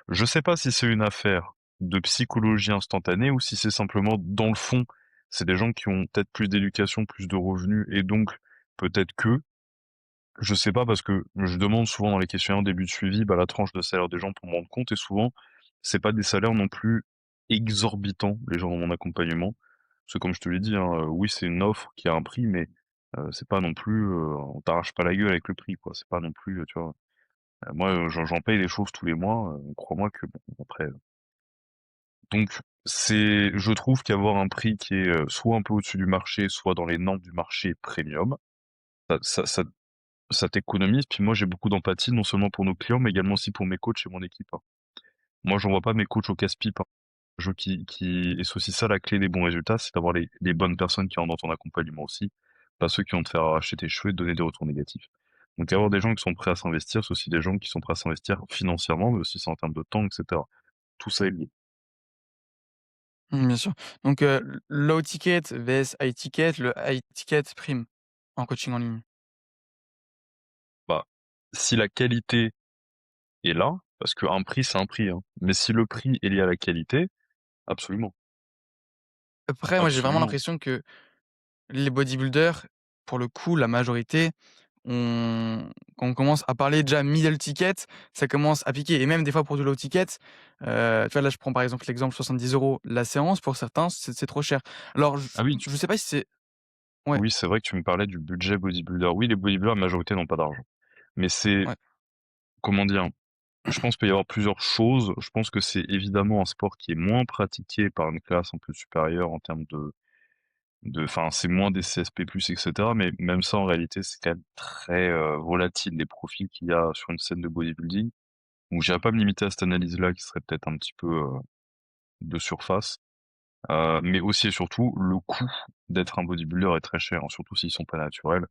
Je sais pas si c'est une affaire de psychologie instantanée ou si c'est simplement dans le fond, c'est des gens qui ont peut-être plus d'éducation, plus de revenus et donc peut-être que je sais pas parce que je demande souvent dans les questionnaires en début de suivi, bah, la tranche de salaire des gens pour me rendre compte et souvent, c'est pas des salaires non plus exorbitants, les gens dans mon accompagnement. Parce que comme je te l'ai dit, hein, oui, c'est une offre qui a un prix, mais c'est pas non plus, on t'arrache pas la gueule avec le prix, quoi. C'est pas non plus, tu vois? Moi, j'en paye des choses tous les mois, crois-moi que bon, après, donc je trouve qu'avoir un prix qui est, soit un peu au-dessus du marché, soit dans les normes du marché premium, ça ça t'économise, puis moi j'ai beaucoup d'empathie, non seulement pour nos clients, mais également aussi pour mes coachs et mon équipe, hein. Moi, j'envoie pas mes coachs au casse-pipe, hein. Et c'est aussi ça la clé des bons résultats, c'est d'avoir les bonnes personnes qui rentrent dans ton accompagnement aussi, pas ceux qui vont te faire arracher tes cheveux et te donner des retours négatifs. Donc avoir des gens qui sont prêts à s'investir, c'est aussi des gens qui sont prêts à s'investir financièrement, mais aussi c'est en termes de temps, etc. Tout ça est lié. Mmh, bien sûr. Donc low ticket vs high ticket, le high ticket prime en coaching en ligne. Bah, si la qualité est là, parce qu'un prix c'est un prix, hein, mais si le prix est lié à la qualité, absolument, Après, moi, j'ai vraiment absolument. l'impression que les bodybuilders, pour le coup, la majorité, quand on commence à parler déjà middle ticket, ça commence à piquer et même des fois pour du low ticket, tu vois, là, je prends par exemple l'exemple 70 € la séance, pour certains, c'est trop cher. Alors Ah oui, je sais pas si c'est ouais, oui, c'est vrai que tu me parlais du budget bodybuilder. Oui, les bodybuilders, la majorité n'ont pas d'argent. Mais c'est, ouais. comment dire, je pense qu'il peut y avoir plusieurs choses. Je pense que c'est évidemment un sport qui est moins pratiqué par une classe un peu supérieure en termes enfin, c'est moins des CSP+, et cetera, mais même ça, en réalité, c'est quand même très, volatile, les profils qu'il y a sur une scène de bodybuilding. Donc j'irai pas me limiter à cette analyse-là qui serait peut-être un petit peu, de surface. Mais aussi et surtout, le coût d'être un bodybuilder est très cher, hein, surtout s'ils sont pas naturels.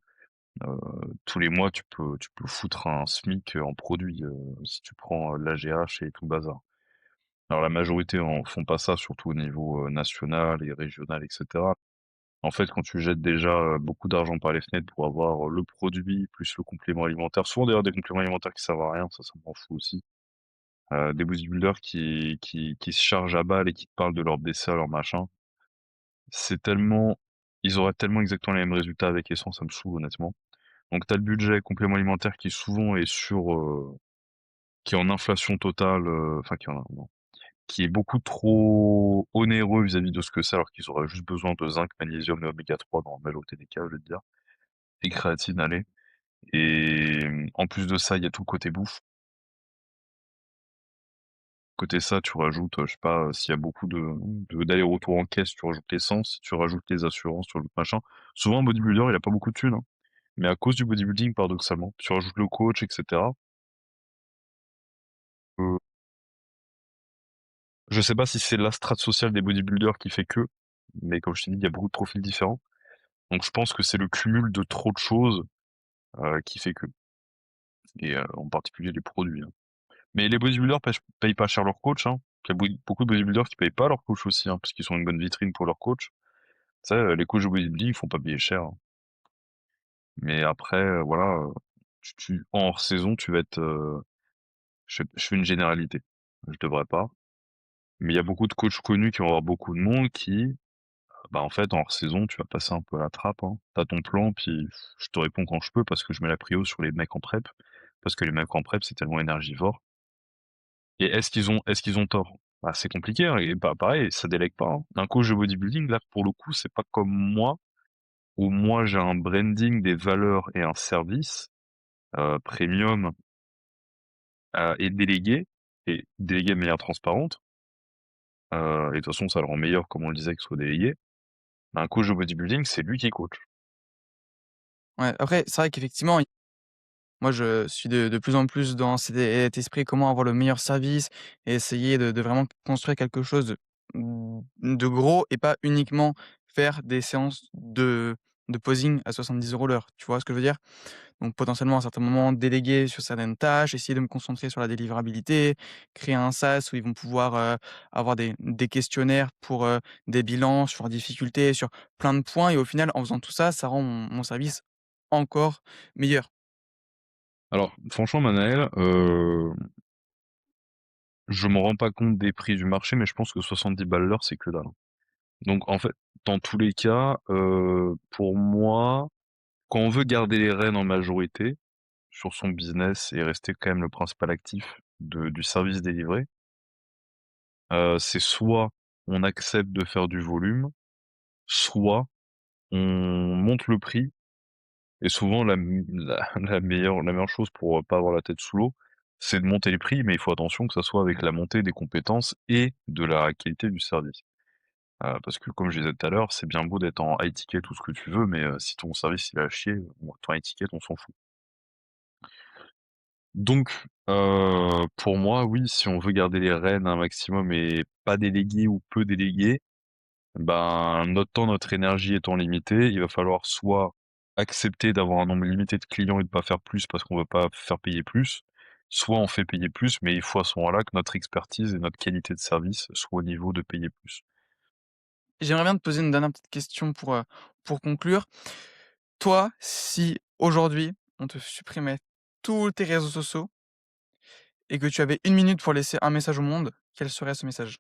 Heu, Tous les mois, tu peux foutre un SMIC en produits, si tu prends, l'AGH et tout le bazar. Alors la majorité en font pas ça, surtout au niveau, national et régional, et cetera. En fait, quand tu jettes déjà, beaucoup d'argent par les fenêtres pour avoir, le produit plus le complément alimentaire, souvent d'ailleurs des compléments alimentaires qui servent à rien, ça m'en fout aussi. Des bodybuilders qui se chargent à balle et qui te parlent de leur BCA, leur machin, c'est tellement ils auraient tellement exactement les mêmes résultats avec et sans, ça me saoule honnêtement. Donc tu as le budget complément alimentaire qui souvent est qui est en inflation totale, enfin qui est en non, qui est beaucoup trop onéreux vis-à-vis de ce que c'est, alors qu'ils auraient juste besoin de zinc, magnésium et oméga 3 dans la majorité des cas, je vais te dire, et créatine, allez. Et en plus de ça, il y a tout le côté bouffe. Côté ça, tu rajoutes, je sais pas, s'il y a beaucoup de d'allers-retours en caisse, tu rajoutes l'essence, tu rajoutes les assurances, tu rajoutes machin. Souvent un bodybuilder, il a pas beaucoup de thunes, hein, mais à cause du bodybuilding, paradoxalement, tu rajoutes le coach, et cetera. Heu, je sais pas si c'est la strate sociale des bodybuilders qui fait que, mais comme je t'ai dit, il y a beaucoup de profils différents. Donc je pense que c'est le cumul de trop de choses, qui fait que, et en particulier les produits, hein. Mais les bodybuilders payent pas cher leur coach, hein. Il y a beaucoup de bodybuilders qui payent pas leur coach aussi, hein, parce qu'ils sont une bonne vitrine pour leur coach. Tu sais, les coachs de bodybuilding, ils font pas payer cher, hein. Mais après, voilà, en hors saison, tu vas être, je fais une généralité. Je devrais pas. Mais il y a beaucoup de coachs connus qui vont avoir beaucoup de monde qui, bah, en fait, en hors saison, tu vas passer un peu à la trappe, hein. Tu ton plan, puis je te réponds quand je peux parce que je mets la prio sur les mecs en prep. Parce que les mecs en prep, c'est tellement énergivore. Et est-ce qu'ils ont tort? Bah, c'est compliqué, hein, et bah, pareil, ça délègue pas, hein. Un coach de bodybuilding, là, pour le coup, c'est pas comme moi, où moi j'ai un branding, des valeurs et un service, premium, et délégué de manière transparente. Et de toute façon, ça le rend meilleur, comme on le disait, qu'il soit délégué. Bah, un coach de bodybuilding, c'est lui qui coach. Ouais, après, c'est vrai qu'effectivement, moi, je suis de plus en plus dans cet esprit, comment avoir le meilleur service et essayer de vraiment construire quelque chose de gros et pas uniquement faire des séances de posing à 70 € l'heure. Tu vois ce que je veux dire? Donc potentiellement, à certains moments, déléguer sur certaines tâches, essayer de me concentrer sur la délivrabilité, créer un SaaS où ils vont pouvoir, avoir des questionnaires pour, des bilans sur difficultés, sur plein de points et au final, en faisant tout ça, ça rend mon service encore meilleur. Alors, franchement, Manaël, je me rends pas compte des prix du marché, mais je pense que 70 balles l'heure, c'est que dalle, hein. Donc, en fait, dans tous les cas, pour moi, quand on veut garder les rênes en majorité sur son business et rester quand même le principal actif du service délivré, c'est soit on accepte de faire du volume, soit on monte le prix. Et souvent la meilleure chose pour, pas avoir la tête sous l'eau, c'est de monter les prix, mais il faut attention que ça soit avec la montée des compétences et de la qualité du service. Parce que comme je disais tout à l'heure, c'est bien beau d'être en high ticket, tout ce que tu veux, mais si ton service il est à chier, bon, ton high ticket, on s'en fout. Donc pour moi, oui, si on veut garder les rênes un maximum et pas déléguer ou peu déléguer, ben, notre temps, notre énergie étant limitée, il va falloir soit accepter d'avoir un nombre limité de clients et de pas faire plus parce qu'on veut pas faire payer plus, soit on fait payer plus, mais il faut à ce moment-là que notre expertise et notre qualité de service soient au niveau de payer plus. J'aimerais bien te poser une dernière petite question pour conclure. Toi, si aujourd'hui, on te supprimait tous tes réseaux sociaux et que tu avais 1 minute pour laisser un message au monde, quel serait ce message?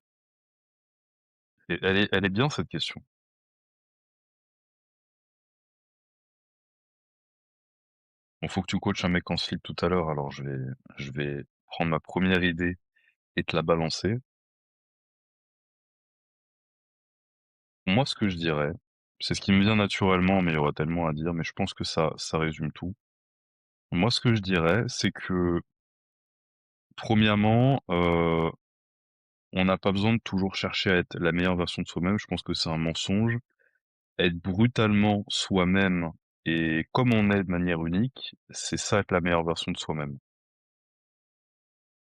Et elle est bien cette question. Il faut que tu coaches un mec en slip tout à l'heure, alors je vais prendre ma première idée et te la balancer. Moi, ce que je dirais, c'est ce qui me vient naturellement, mais il y aura tellement à dire, mais je pense que ça résume tout. Moi, ce que je dirais, c'est que premièrement, on n'a pas besoin de toujours chercher à être la meilleure version de soi-même. Je pense que c'est un mensonge être brutalement soi-même et comme on est de manière unique, c'est ça être la meilleure version de soi-même.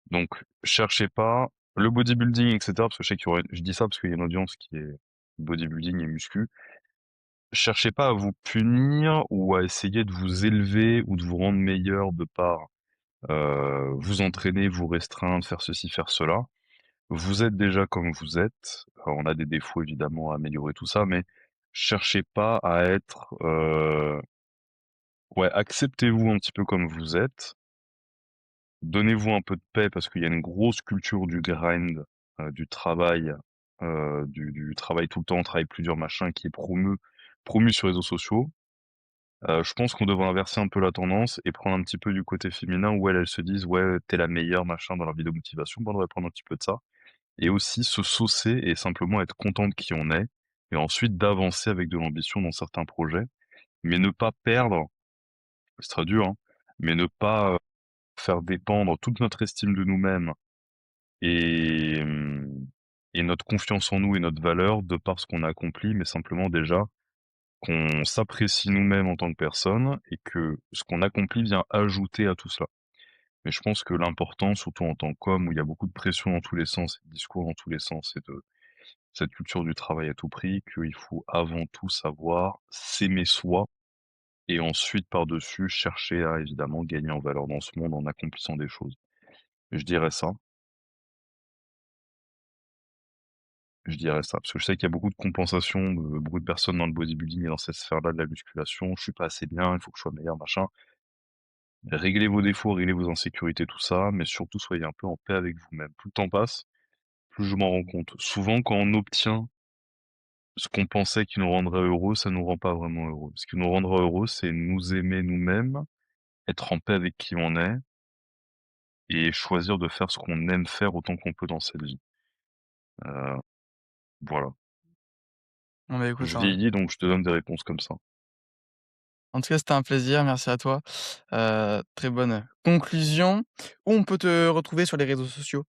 Donc cherchez pas le bodybuilding et cetera, parce que je sais qu'il y aurait je dis ça parce qu'il y a une audience qui est bodybuilding et muscu. Cherchez pas à vous punir ou à essayer de vous élever ou de vous rendre meilleur de par, vous entraîner, vous restreindre, faire ceci, faire cela. Vous êtes déjà comme vous êtes. On a des défauts évidemment à améliorer tout ça, mais cherchez pas à être, ouais, acceptez-vous un petit peu comme vous êtes. Donnez-vous un peu de paix parce qu'il y a une grosse culture du grind, du travail, du travail tout le temps, travail plus dur, machin, qui est promu sur les réseaux sociaux. Je pense qu'on devrait inverser un peu la tendance et prendre un petit peu du côté féminin où elles se disent: «Ouais, tu la meilleure, machin», dans leur vidéo motivation. Bah, on devrait prendre un petit peu de ça et aussi se saucer et simplement être content de qui on est et ensuite d'avancer avec de l'ambition dans certains projets, mais ne pas perdre, c'est très dur, hein, mais ne pas, faire dépendre toute notre estime de nous-mêmes et et notre confiance en nous et notre valeur de par ce qu'on a accompli, mais simplement déjà qu'on s'apprécie nous-mêmes en tant que personne et que ce qu'on accomplit vient ajouter à tout cela. Mais je pense que l'important, surtout en tant qu'homme, où il y a beaucoup de pression dans tous les sens et de discours dans tous les sens et de cette culture du travail à tout prix, qu'il faut avant tout savoir s'aimer soi et ensuite par-dessus chercher à évidemment gagner en valeur dans ce monde en accomplissant des choses. Je dirais ça. Je dirais ça, parce que je sais qu'il y a beaucoup de compensation de beaucoup de personnes dans le bodybuilding et dans cette sphère-là de la musculation. «Je suis pas assez bien, il faut que je sois meilleur, machin». Réglez vos défauts, réglez vos insécurités, tout ça, mais surtout soyez un peu en paix avec vous-même. Plus le temps passe, plus je m'en rends compte. Souvent, quand on obtient ce qu'on pensait qui nous rendrait heureux, ça nous rend pas vraiment heureux. Ce qui nous rendra heureux, c'est nous aimer nous-mêmes, être en paix avec qui on est et choisir de faire ce qu'on aime faire autant qu'on peut dans cette vie. Heu, voilà. Bon, bah, écoute, Je vieillis, donc je te donne des réponses comme ça. en tout cas, c'était un plaisir, merci à toi. Très bonne conclusion. Où on peut te retrouver sur les réseaux sociaux?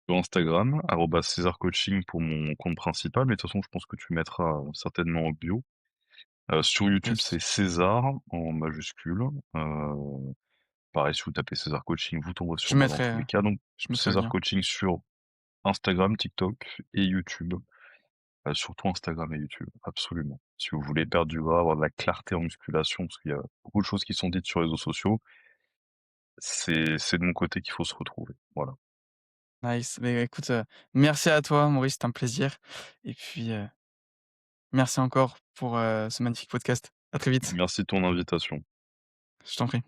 Sur Instagram, @césarcoaching pour mon compte principal, mais de toute façon, je pense que tu mettras certainement en bio. Sur YouTube, Oui, c'est César en majuscule. Pareil, si vous tapez César Coaching, vous tomberez sur je moi dans mettrai, tous les cas. Donc, je mettrai le César lien. Coaching sur Instagram, TikTok et YouTube. Surtout Instagram et YouTube, absolument. Si vous voulez perdre du gras, avoir de la clarté en musculation, parce qu'il y a beaucoup de choses qui sont dites sur les réseaux sociaux, c'est de mon côté qu'il faut se retrouver. Voilà. Nice. Beh, écoute, merci à toi Maurice, c'était un plaisir et puis, merci encore pour, ce magnifique podcast. À très vite. Merci de ton invitation. Je t'en prie.